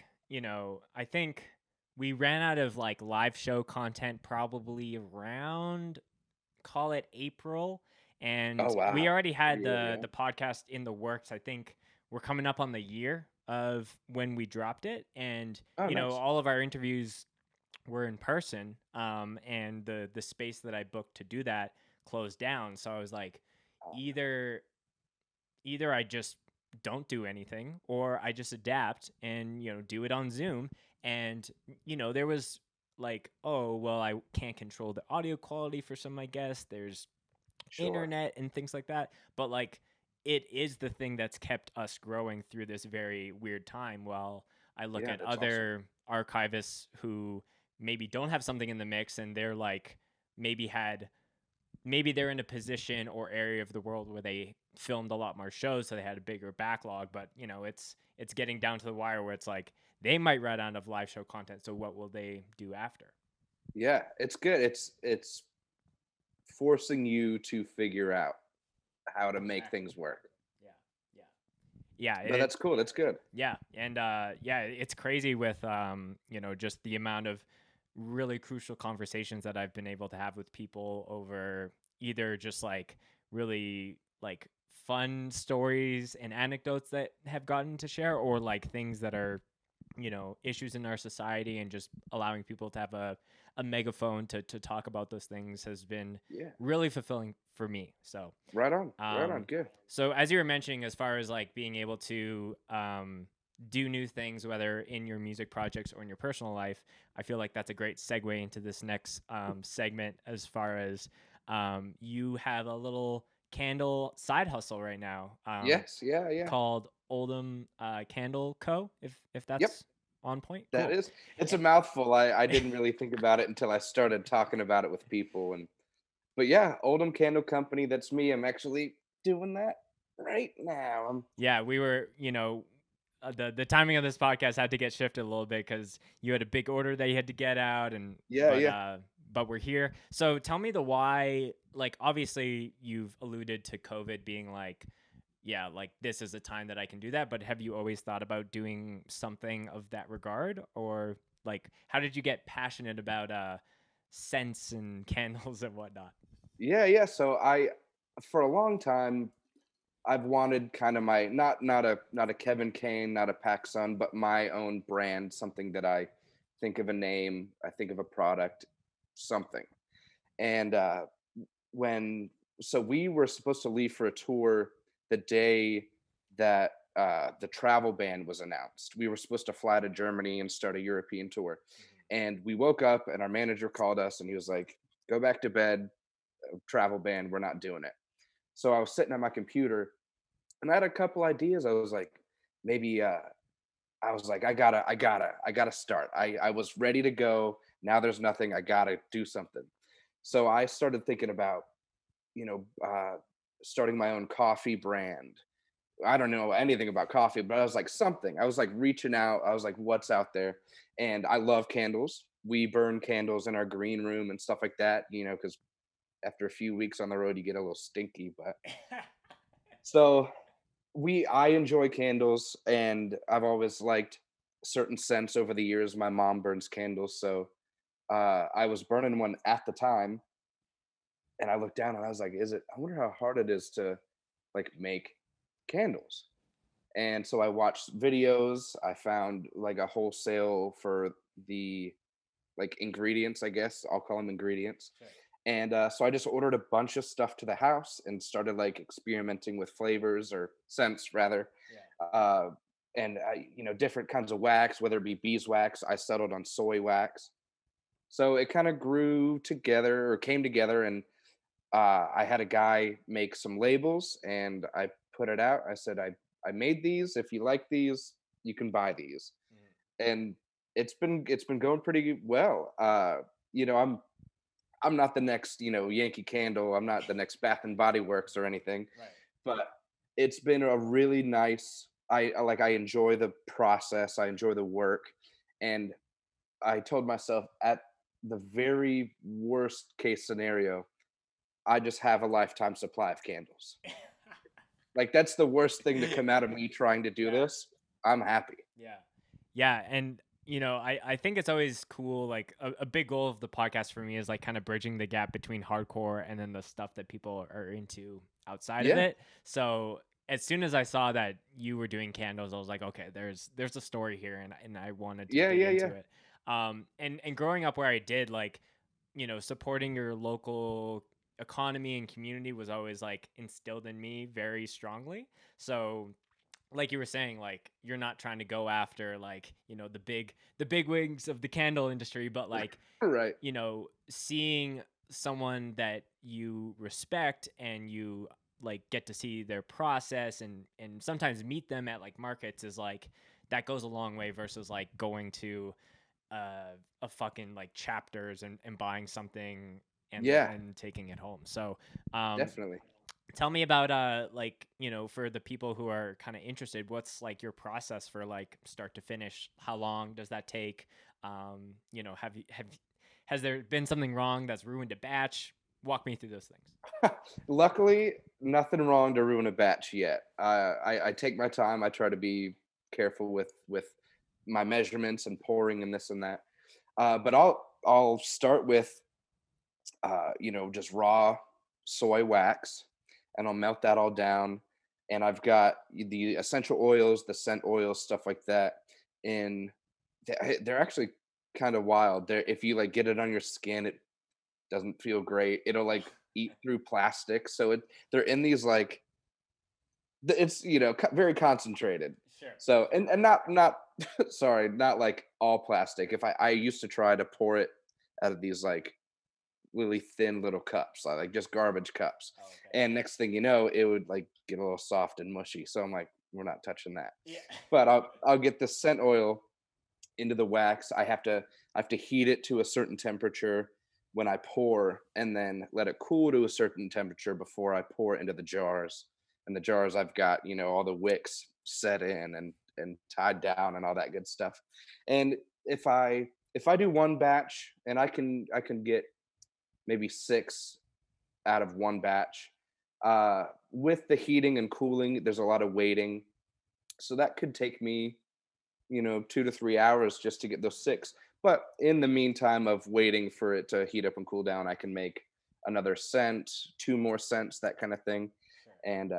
Speaker 2: I think we ran out of like live show content probably around, call it April,
Speaker 1: Oh
Speaker 2: and we
Speaker 1: wow,
Speaker 2: already had
Speaker 1: pretty early
Speaker 2: the
Speaker 1: on.
Speaker 2: podcast in the works. I think we're coming up on the year of when we dropped it, and
Speaker 1: Oh nice.
Speaker 2: all of our interviews were in person, and the space that I booked to do that closed down. So I was like, either either I just don't do anything or I just adapt and do it on Zoom. And there was like, oh well, I can't control the audio quality for some of my guests. There's
Speaker 1: Sure.
Speaker 2: internet and things like that. But like, it is the thing that's kept us growing through this very weird time. While I look
Speaker 1: Yeah,
Speaker 2: at
Speaker 1: that's awesome.
Speaker 2: other archivists who maybe don't have something in the mix, and they're like, maybe had maybe they're in a position or area of the world where they filmed a lot more shows, so they had a bigger backlog. But it's getting down to the wire where it's like they might run out of live show content. So what will they do after?
Speaker 1: Yeah, it's good. It's forcing you to figure out how to make
Speaker 2: Exactly.
Speaker 1: things work.
Speaker 2: Yeah. Yeah. Yeah.
Speaker 1: No,
Speaker 2: It.
Speaker 1: that's cool. That's good.
Speaker 2: Yeah. And yeah, it's crazy with just the amount of really crucial conversations that I've been able to have with people over either just like really like fun stories and anecdotes that have gotten to share, or like things that are issues in our society, and just allowing people to have a megaphone to talk about those things has been
Speaker 1: Yeah.
Speaker 2: really fulfilling for me. So
Speaker 1: Right on. Right on.
Speaker 2: um
Speaker 1: Good.
Speaker 2: so as you were mentioning, as far as like being able to do new things, whether in your music projects or in your personal life, I feel like that's a great segue into this next segment, as far as you have a little candle side hustle right now,
Speaker 1: Yes. Yeah. Yeah.
Speaker 2: called Oldham Candle Co. If
Speaker 1: Yep.
Speaker 2: that's on point,
Speaker 1: That
Speaker 2: cool.
Speaker 1: is. It's a
Speaker 2: And
Speaker 1: mouthful. I didn't really think about it until I started talking about it with people. And but yeah, Oldham Candle Company. That's me. I'm actually doing that right now.
Speaker 2: yeah, we were, the timing of this podcast had to get shifted a little bit because you had a big order that you had to get out, and
Speaker 1: Yeah. Yeah.
Speaker 2: but we're here. So tell me the why. Like, obviously, you've alluded to COVID being like, yeah, like this is a time that I can do that. But have you always thought about doing something of that regard, or like, how did you get passionate about scents and candles and whatnot?
Speaker 1: Yeah. Yeah. So for a long time, I've wanted kind of my not a Kevin Kaine, not a Pacsun, but my own brand, something that I think of a name, I think of a product, something. And when so we were supposed to leave for a tour the day that the travel ban was announced. We were supposed to fly to Germany and start a European tour. And we woke up and our manager called us and he was like, "Go back to bed, travel ban, we're not doing it." So I was sitting at my computer and I had a couple ideas. I was like, maybe I was like, I gotta start. I was ready to go. Now there's nothing. I gotta do something. So I started thinking about, you know, starting my own coffee brand. I don't know anything about coffee, but I was like something. I was like reaching out. I was like, what's out there? And I love candles. We burn candles in our green room and stuff like that, because after a few weeks on the road, you get a little stinky. But so I enjoy candles, and I've always liked certain scents over the years. My mom burns candles, so I was burning one at the time, and I looked down and I was like, "Is it? I wonder how hard it is to like make candles." And so I watched videos. I found like a wholesale for the like ingredients, I guess I'll call them ingredients.
Speaker 2: Sure.
Speaker 1: And so I just ordered a bunch of stuff to the house and started like experimenting with flavors or scents rather.
Speaker 2: Yeah.
Speaker 1: Uh, and different kinds of wax, whether it be beeswax. I settled on soy wax. So it kind of grew together or came together, and I had a guy make some labels, and I put it out. I said, I made these. If you like these, you can buy these,
Speaker 2: Mhm.
Speaker 1: and it's been going pretty well. I'm not the next, Yankee Candle. I'm not the next Bath and Body Works or anything,
Speaker 2: Right.
Speaker 1: but it's been a really nice. I enjoy the process. I enjoy the work, and I told myself at the very worst case scenario, I just have a lifetime supply of candles. Like that's the worst thing to come out of me trying to do
Speaker 2: Yeah.
Speaker 1: this. I'm happy.
Speaker 2: Yeah. Yeah. And, I think it's always cool. Like a big goal of the podcast for me is like kind of bridging the gap between hardcore and then the stuff that people are into outside of
Speaker 1: Yeah.
Speaker 2: it. So as soon as I saw that you were doing candles, I was like, okay, there's a story here, and I wanted to
Speaker 1: Yeah,
Speaker 2: dig
Speaker 1: yeah,
Speaker 2: into
Speaker 1: yeah.
Speaker 2: it. And growing up where I did, like, supporting your local economy and community was always like instilled in me very strongly. So like you were saying, like you're not trying to go after like the big wigs of the candle industry, but like
Speaker 1: Right.
Speaker 2: seeing someone that you respect and you like get to see their process and sometimes meet them at like markets is like that goes a long way versus like going to a fucking like chapters and buying something and
Speaker 1: Yeah,
Speaker 2: then taking it home. So um
Speaker 1: definitely.
Speaker 2: tell me about like for the people who are kind of interested, what's like your process for like start to finish? How long does that take? Have has there been something wrong that's ruined a batch? Walk me through those things.
Speaker 1: Luckily, nothing wrong to ruin a batch yet. I take my time. I try to be careful with my measurements and pouring and this and that. But I'll start with just raw soy wax, and I'll melt that all down. And I've got the essential oils, the scent oils, stuff like that. And they're actually kind of wild. If you like get it on your skin, it doesn't feel great. It'll like eat through plastic. So they're in these like it's very concentrated.
Speaker 2: Sure.
Speaker 1: So and not sorry, not like all plastic. If I used to try to pour it out of these like really thin little cups, like just garbage cups.
Speaker 2: Oh, okay.
Speaker 1: And next thing you know, it would like get a little soft and mushy. So I'm like, we're not touching that.
Speaker 2: Yeah.
Speaker 1: But I'll get the scent oil into the wax. I have to heat it to a certain temperature when I pour, and then let it cool to a certain temperature before I pour it into the jars. And the jars I've got, all the wicks set in and tied down and all that good stuff. And if I do one batch, and I can get maybe 6 out of one batch. With the heating and cooling, there's a lot of waiting. So that could take me, 2 to 3 hours just to get those 6. But in the meantime of waiting for it to heat up and cool down, I can make another scent, 2 more scents, that kind of thing.
Speaker 2: Sure.
Speaker 1: And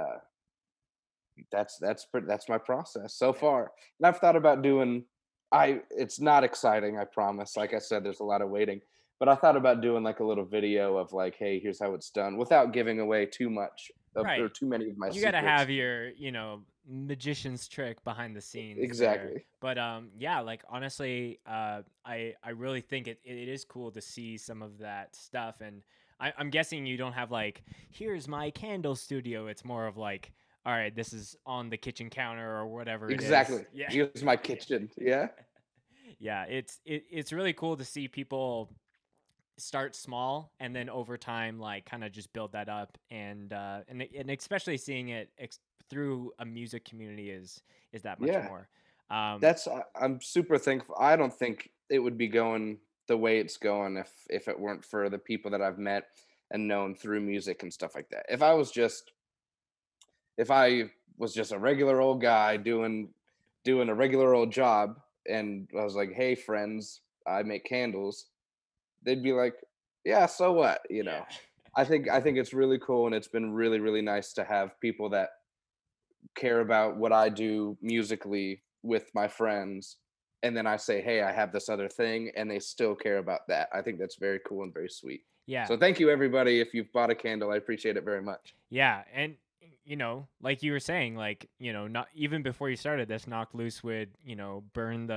Speaker 1: that's my process so
Speaker 2: Yeah.
Speaker 1: far. And I've thought about doing. It's not exciting, I promise. Like I said, there's a lot of waiting, but I thought about doing like a little video of like, hey, here's how it's done, without giving away too much or
Speaker 2: Right.
Speaker 1: too many of my
Speaker 2: You got to
Speaker 1: secrets.
Speaker 2: have your, magician's trick behind the scenes there.
Speaker 1: Exactly.
Speaker 2: But yeah, like honestly, I really think it is cool to see some of that stuff. And I'm guessing you don't have like, here's my candle studio. It's more of like, all right, this is on the kitchen counter or whatever it is.
Speaker 1: Exactly.
Speaker 2: Yeah.
Speaker 1: Here's my kitchen. Yeah.
Speaker 2: Yeah, it's really cool to see people start small and then over time like kind of just build that up, and especially seeing it through a music community is that much
Speaker 1: Yeah.
Speaker 2: more.
Speaker 1: I'm super thankful. I don't think it would be going the way it's going if it weren't for the people that I've met and known through music and stuff like that. If I was just a regular old guy doing a regular old job, and I was like, "Hey friends, I make candles," they'd be like, "Yeah, so what?" You
Speaker 2: Yeah.
Speaker 1: know. I think it's really cool, and it's been really really nice to have people that care about what I do musically with my friends, and then I say, "Hey, I have this other thing," and they still care about that. I think that's very cool and very sweet.
Speaker 2: Yeah.
Speaker 1: So thank you everybody if you've bought a candle. I appreciate it very much.
Speaker 2: Yeah, and like you were saying, like, not even before you started this, Knock Loose would, burn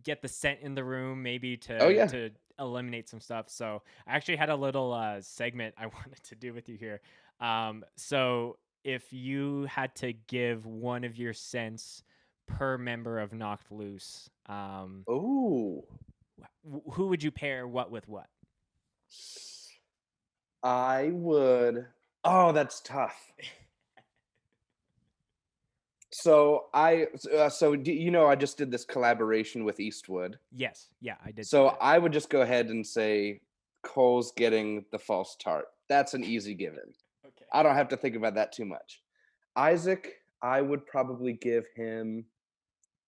Speaker 2: get the scent in the room, maybe
Speaker 1: Oh
Speaker 2: to
Speaker 1: yeah.
Speaker 2: to eliminate some stuff. So I actually had a little segment I wanted to do with you here. So if you had to give one of your scents per member of Knocked Loose,
Speaker 1: Oh,
Speaker 2: who would you pair what with what?
Speaker 1: I would. Oh, that's tough. I just did this collaboration with Eastwood.
Speaker 2: Yes, yeah, I did see
Speaker 1: So
Speaker 2: that.
Speaker 1: I would just go ahead and say Cole's getting the false tart. That's an easy given.
Speaker 2: Okay.
Speaker 1: I don't have to think about that too much. Isaac, I would probably give him.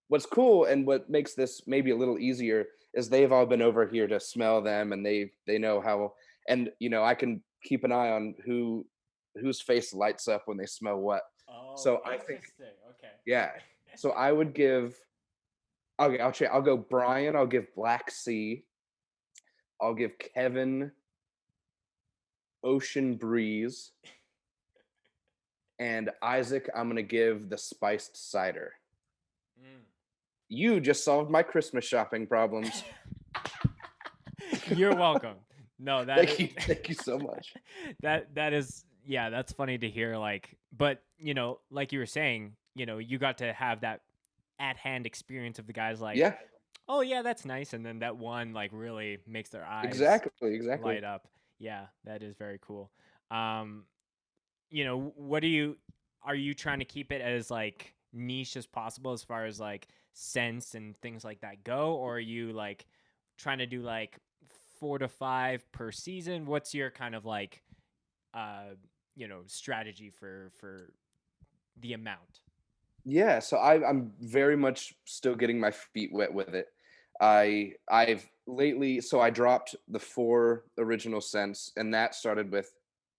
Speaker 1: What's cool and what makes this maybe a little easier is they've all been over here to smell them, and they know how, and I can keep an eye on whose face lights up when they smell what.
Speaker 2: Oh,
Speaker 1: So I think,
Speaker 2: interesting. Okay.
Speaker 1: yeah. So I would give. Okay, I'll go Brian. I'll give Black Sea. I'll give Kevin Ocean Breeze, and Isaac. I'm gonna give the spiced cider.
Speaker 2: Mm.
Speaker 1: You just solved my Christmas shopping problems.
Speaker 2: You're welcome. No, that
Speaker 1: Thank
Speaker 2: is
Speaker 1: you, thank you so much.
Speaker 2: that is, yeah, that's funny to hear, like, but like you were saying, you got to have that at hand experience of the guys like,
Speaker 1: Yeah,
Speaker 2: "Oh yeah, that's nice." And then that one like really makes their eyes
Speaker 1: exactly, exactly.
Speaker 2: light up. Yeah, that is very cool. Um, what do you are you trying to keep it as like niche as possible as far as like scents and things like that go, or are you like trying to do like 4 to 5 per season? What's your kind of like strategy for the amount?
Speaker 1: Yeah, so I'm very much still getting my feet wet with it. I've lately, so I dropped the four original scents, and that started with,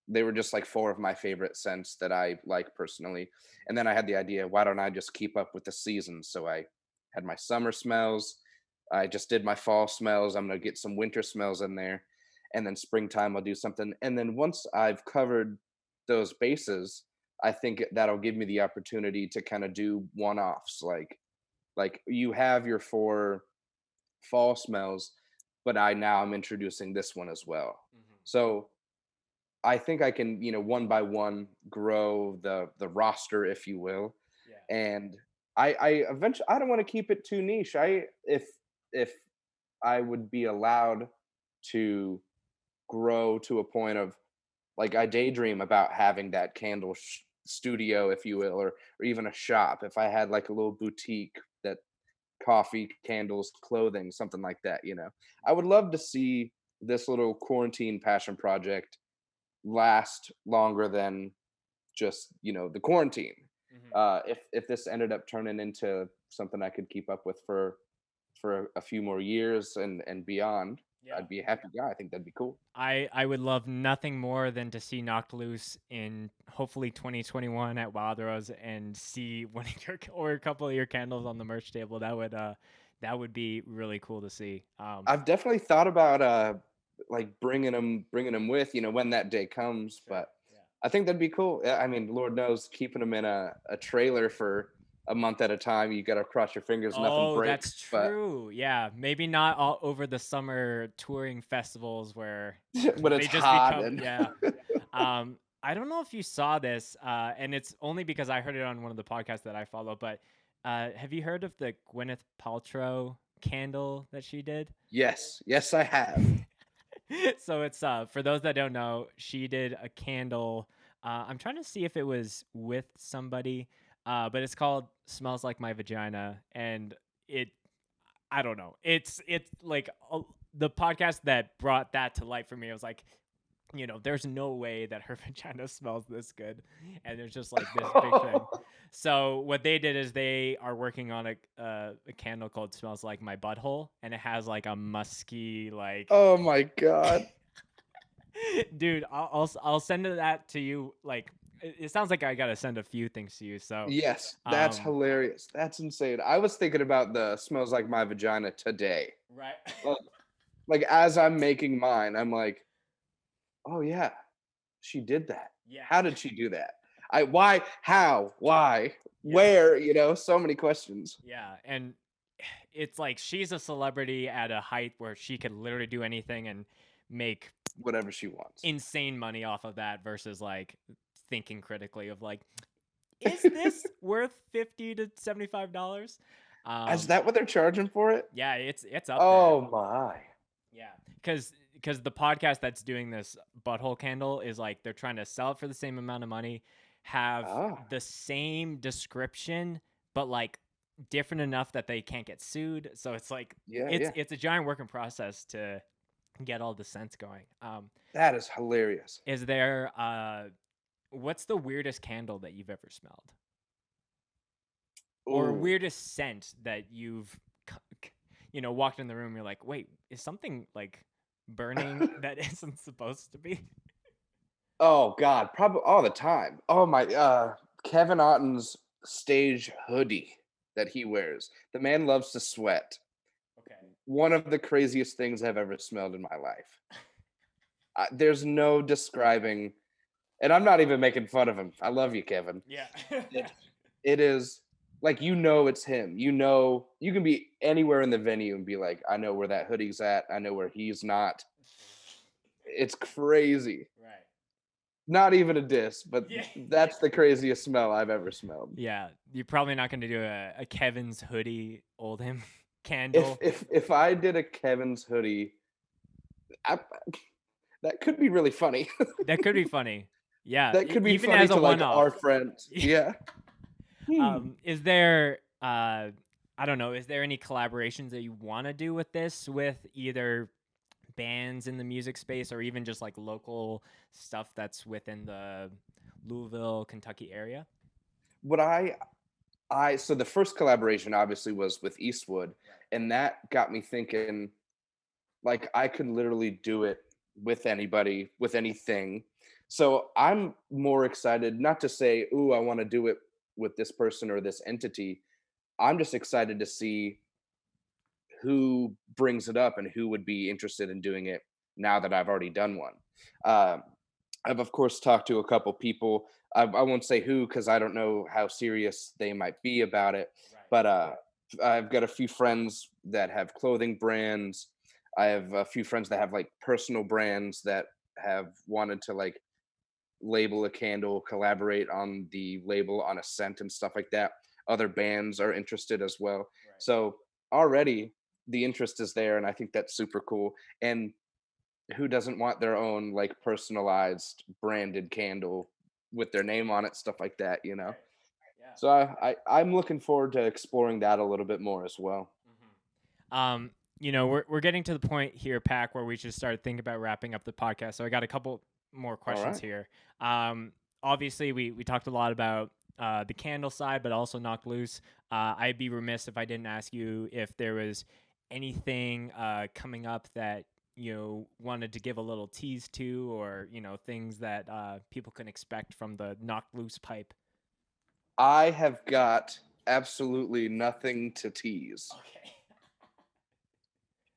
Speaker 1: they were just like four of my favorite scents that I like personally. And then I had the idea, why don't I just keep up with the seasons? So I had my summer smells, I just did my fall smells, I'm gonna get some winter smells in there, and then springtime I'll do something. And then once I've covered those bases, I think that'll give me the opportunity to kind of do one-offs, like you have your four fall smells, but I'm introducing this one as well.
Speaker 2: Hmm.
Speaker 1: So I think I can, one by one grow the roster, if you will.
Speaker 2: Yeah.
Speaker 1: And I eventually, I don't want to keep it too niche. If I would be allowed to grow to a point of, like, I daydream about having that candle studio, if you will, or even a shop. If I had like a little boutique that coffee, candles, clothing, something like that, I would love to see this little quarantine passion project last longer than just the quarantine.
Speaker 2: Hmm.
Speaker 1: If this ended up turning into something I could keep up with for a few more years and beyond,
Speaker 2: Yeah.
Speaker 1: I'd be a happy guy. I think that'd be cool.
Speaker 2: I would love nothing more than to see Knocked Loose in hopefully 2021 at Wild Rose and see one of your or a couple of your candles on the merch table. That would be really cool to see.
Speaker 1: I've definitely thought about like bringing them with, when that day comes,
Speaker 2: Sure.
Speaker 1: but
Speaker 2: Yeah.
Speaker 1: I think that'd be cool. I mean, Lord knows, keeping them in a trailer for a month at a time, you got to cross your fingers nothing
Speaker 2: Oh,
Speaker 1: breaks.
Speaker 2: that's
Speaker 1: But
Speaker 2: true. Yeah, maybe not all over the summer touring festivals where
Speaker 1: when it's
Speaker 2: they just
Speaker 1: hot
Speaker 2: become,
Speaker 1: and
Speaker 2: yeah. I don't know if you saw this, and it's only because I heard it on one of the podcasts that I follow. But have you heard of the Gwyneth Paltrow candle that she did?
Speaker 1: yes, yes, I have.
Speaker 2: So it's for those that don't know, she did a candle. I'm trying to see if it was with somebody, but it's called "Smells Like My Vagina," and it I don't know. It's like the podcast that brought that to light for me. I was like, there's no way that her vagina smells this good, and there's just like this big thing. So what they did is they are working on a candle called "Smells Like My Butthole," and it has like a musky like.
Speaker 1: Oh my god.
Speaker 2: Dude, I'll send that to you. Like, it sounds like I gotta send a few things to you. So,
Speaker 1: Yes, that's
Speaker 2: um,
Speaker 1: hilarious. That's insane. I was thinking about the "Smells Like My Vagina" today.
Speaker 2: right.
Speaker 1: Like, like as I'm making mine, I'm like, "Oh yeah, she did that.
Speaker 2: Yeah.
Speaker 1: How did she do that? Why? How? Why?
Speaker 2: Yeah.
Speaker 1: Where? So many questions.
Speaker 2: Yeah. And it's like she's a celebrity at a height where she could literally do anything and make
Speaker 1: Whatever she wants."
Speaker 2: insane money off of that versus like thinking critically of like, is this worth $50 to $75?
Speaker 1: Is
Speaker 2: Um,
Speaker 1: that what they're charging for it?
Speaker 2: yeah, it's up there.
Speaker 1: Oh my.
Speaker 2: Yeah, because the podcast that's doing this butthole candle is like they're trying to sell it for the same amount of money, have
Speaker 1: Ah,
Speaker 2: the same description, but like different enough that they can't get sued. So it's like
Speaker 1: yeah,
Speaker 2: it's
Speaker 1: yeah.
Speaker 2: it's a giant working process to get all the scents going.
Speaker 1: That is hilarious.
Speaker 2: Is there what's the weirdest candle that you've ever smelled, or
Speaker 1: Ooh.
Speaker 2: weirdest scent that you've walked in the room? You're like, wait, is something like burning that isn't supposed to be?
Speaker 1: Oh god, probably all the time. Oh my, Kevin Otten's stage hoodie that he wears. The man loves to sweat.
Speaker 2: Okay.
Speaker 1: One of the craziest things I've ever smelled in my life. There's no describing, and I'm not even making fun of him. I love you, Kevin.
Speaker 2: Yeah.
Speaker 1: It it is like it's him. You can be anywhere in the venue and be like, I know where that hoodie's at. I know where he's not. It's crazy.
Speaker 2: Right.
Speaker 1: Not even a diss, but
Speaker 2: Yeah.
Speaker 1: that's the craziest smell I've ever smelled.
Speaker 2: Yeah. You're probably not going to do a Kevin's hoodie Oldham
Speaker 1: If
Speaker 2: candle.
Speaker 1: if if I did a Kevin's hoodie, I, that could be really funny.
Speaker 2: That could be funny. Yeah.
Speaker 1: That could be
Speaker 2: Even
Speaker 1: funny
Speaker 2: as a
Speaker 1: to like
Speaker 2: one off.
Speaker 1: our friends. Yeah. Hmm.
Speaker 2: Is there, I don't know, is there any collaborations that you want to do with this with either bands in the music space or even just like local stuff that's within the Louisville, Kentucky area?
Speaker 1: What I so the first collaboration obviously was with Eastwood, and that got me thinking like I could literally do it with anybody, with anything. So I'm more excited not to say, "Ooh, I want to do it with this person or this entity." I'm just excited to see who brings it up and who would be interested in doing it now that I've already done one. Um, I've of course talked to a couple people. I won't say who because I don't know how serious they might be about it.
Speaker 2: Right.
Speaker 1: But I've got a few friends that have clothing brands. I have a few friends that have like personal brands that have wanted to like label a candle, collaborate on the label on a scent and stuff like that. Other bands are interested as well.
Speaker 2: Right.
Speaker 1: So already the interest is there, and I think that's super cool. And who doesn't want their own like personalized branded candle with their name on it, stuff like that, you know?
Speaker 2: Right. Yeah.
Speaker 1: So I'm looking forward to exploring that a little bit more as well.
Speaker 2: We're getting to the point here, Pac, where we should start thinking about wrapping up the podcast. So I got a couple more
Speaker 1: All
Speaker 2: questions
Speaker 1: right.
Speaker 2: here. Obviously, we talked a lot about the candle side, but also Knocked Loose. I'd be remiss if I didn't ask you if there was anything coming up that wanted to give a little tease to, or things that people can expect from the Knocked Loose pipe.
Speaker 1: I have got absolutely nothing to tease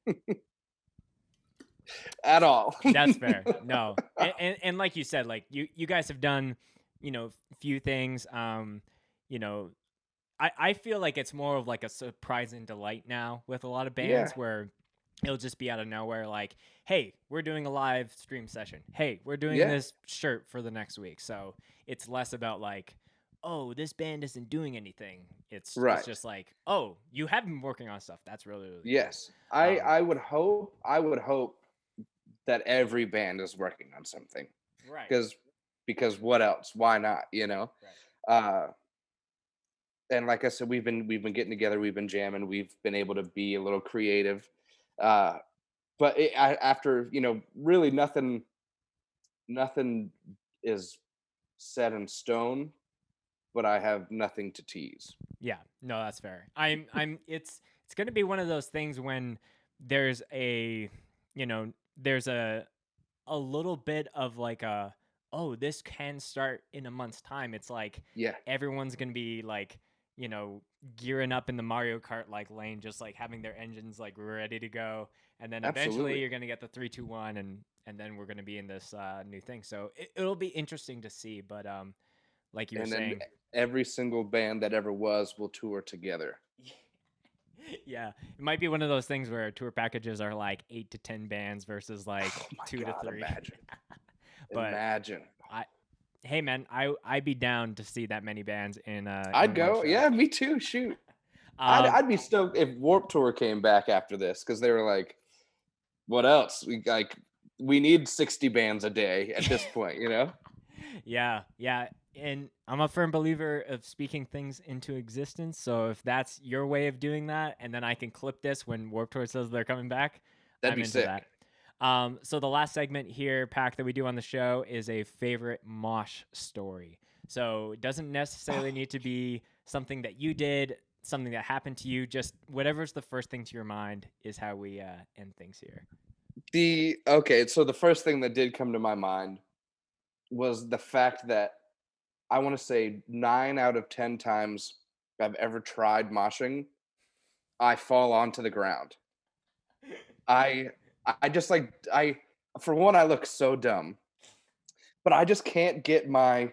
Speaker 2: Okay.
Speaker 1: at all.
Speaker 2: That's fair. No, and like you said, like you guys have done, few things. You know, I feel like it's more of like a surprise and delight now with a lot of
Speaker 1: Yeah,
Speaker 2: bands where it'll just be out of nowhere. Like, hey, we're doing a live stream session. Hey, we're doing
Speaker 1: yeah,
Speaker 2: this shirt for the next week. So it's less about like, oh, this band isn't doing anything. It's
Speaker 1: right.
Speaker 2: just like, oh, you have been working on stuff. That's really really cool.
Speaker 1: Yes.
Speaker 2: Um,
Speaker 1: I would hope that every band is working on something.
Speaker 2: Right.
Speaker 1: Because what else? Why not?
Speaker 2: Right.
Speaker 1: Uh, and like I said, we've been getting together, we've been jamming, we've been able to be a little creative. Uh, but after really nothing is set in stone, but I have nothing to tease.
Speaker 2: Yeah, no, that's fair. It's going to be one of those things when there's a, there's a little bit of like a, oh, this can start in a month's time. It's like
Speaker 1: Yeah,
Speaker 2: everyone's going to be like, you know, gearing up in the Mario Kart like lane, just like having their engines like ready to go. And then eventually
Speaker 1: absolutely.
Speaker 2: you're going to get the 3, 2, 1, and then we're going to be in this new thing. So it'll be interesting to see. But like you were
Speaker 1: And then
Speaker 2: saying,
Speaker 1: every single band that ever was will tour together.
Speaker 2: yeah, it might be one of those things where tour packages are like 8 to 10 bands versus like
Speaker 1: Oh my
Speaker 2: 2 to 3.
Speaker 1: imagine.
Speaker 2: But
Speaker 1: Imagine.
Speaker 2: I, hey man, I'd be down to see that many bands
Speaker 1: I'd
Speaker 2: in one
Speaker 1: go.
Speaker 2: show.
Speaker 1: Yeah, me too. Shoot. I'd
Speaker 2: Um,
Speaker 1: I'd be stoked if Warp Tour came back after this because they were like, what else? We need 60 bands a day at this point.
Speaker 2: yeah, yeah, and I'm a firm believer of speaking things into existence. So if that's your way of doing that, and then I can clip this when Warped Tour says they're coming back,
Speaker 1: That'd
Speaker 2: I'm
Speaker 1: be
Speaker 2: into
Speaker 1: sick.
Speaker 2: that. So the last segment here, Pack, that we do on the show is a favorite mosh story. So it doesn't necessarily need to be something that you did, something that happened to you. Just whatever's the first thing to your mind is how we end things here.
Speaker 1: So the first thing that did come to my mind was the fact that I want to say 9 out of 10 times I've ever tried moshing, I fall onto the ground. I I just like I for one I look so dumb, but I just can't get my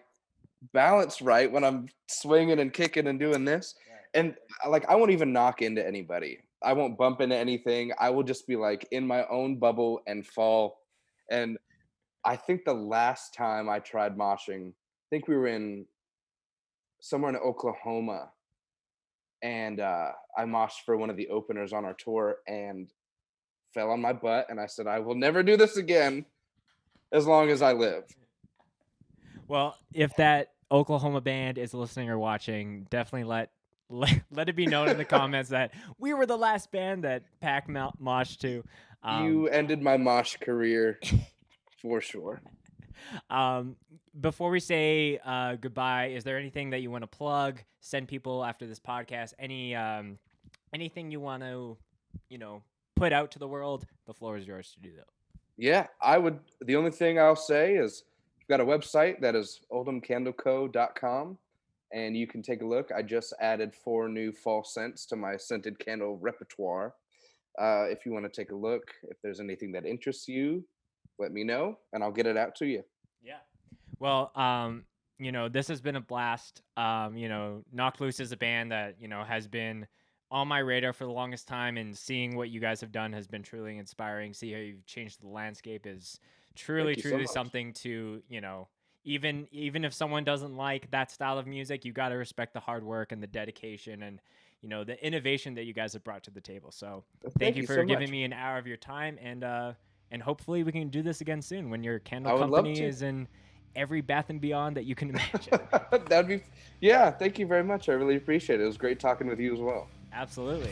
Speaker 1: balance right when I'm swinging and kicking and doing this.
Speaker 2: Right.
Speaker 1: And like I won't even knock into anybody. I won't bump into anything. I will just be like in my own bubble and fall. And I think the last time I tried moshing, I think we were in somewhere in Oklahoma, and I moshed for one of the openers on our tour and fell on my butt. And I said, I will never do this again as long as I live.
Speaker 2: Well, if that Oklahoma band is listening or watching, definitely let it be known in the comments that we were the last band that Pack Mosh to.
Speaker 1: You ended my mosh career for sure.
Speaker 2: Um, Before we say goodbye, is there anything that you want to plug? Send people after this podcast? Anything you want to, put out to the world? The floor is yours to do that.
Speaker 1: Yeah, I would. The only thing I'll say is we've got a website that is oldhamcandleco.com, and you can take a look. I just added 4 new fall scents to my scented candle repertoire. If you want to take a look, if there's anything that interests you, let me know, and I'll get it out to you.
Speaker 2: Yeah. Well, this has been a blast. Knocked Loose is a band that, has been on my radar for the longest time, and seeing what you guys have done has been truly inspiring. See how you've changed the landscape is truly,
Speaker 1: Thank you so
Speaker 2: truly
Speaker 1: much.
Speaker 2: something to, even if someone doesn't like that style of music, you got to respect the hard work and the dedication and, the innovation that you guys have brought to the table. So thank
Speaker 1: Thank
Speaker 2: you
Speaker 1: you
Speaker 2: for
Speaker 1: so
Speaker 2: giving
Speaker 1: much.
Speaker 2: me an hour of your time, and hopefully we can do this again soon when your candle
Speaker 1: I would love
Speaker 2: company
Speaker 1: to.
Speaker 2: is in every Bath and Beyond that you can imagine.
Speaker 1: That'd be, yeah. Thank you very much. I really appreciate it. It was great talking with you as well.
Speaker 2: Absolutely.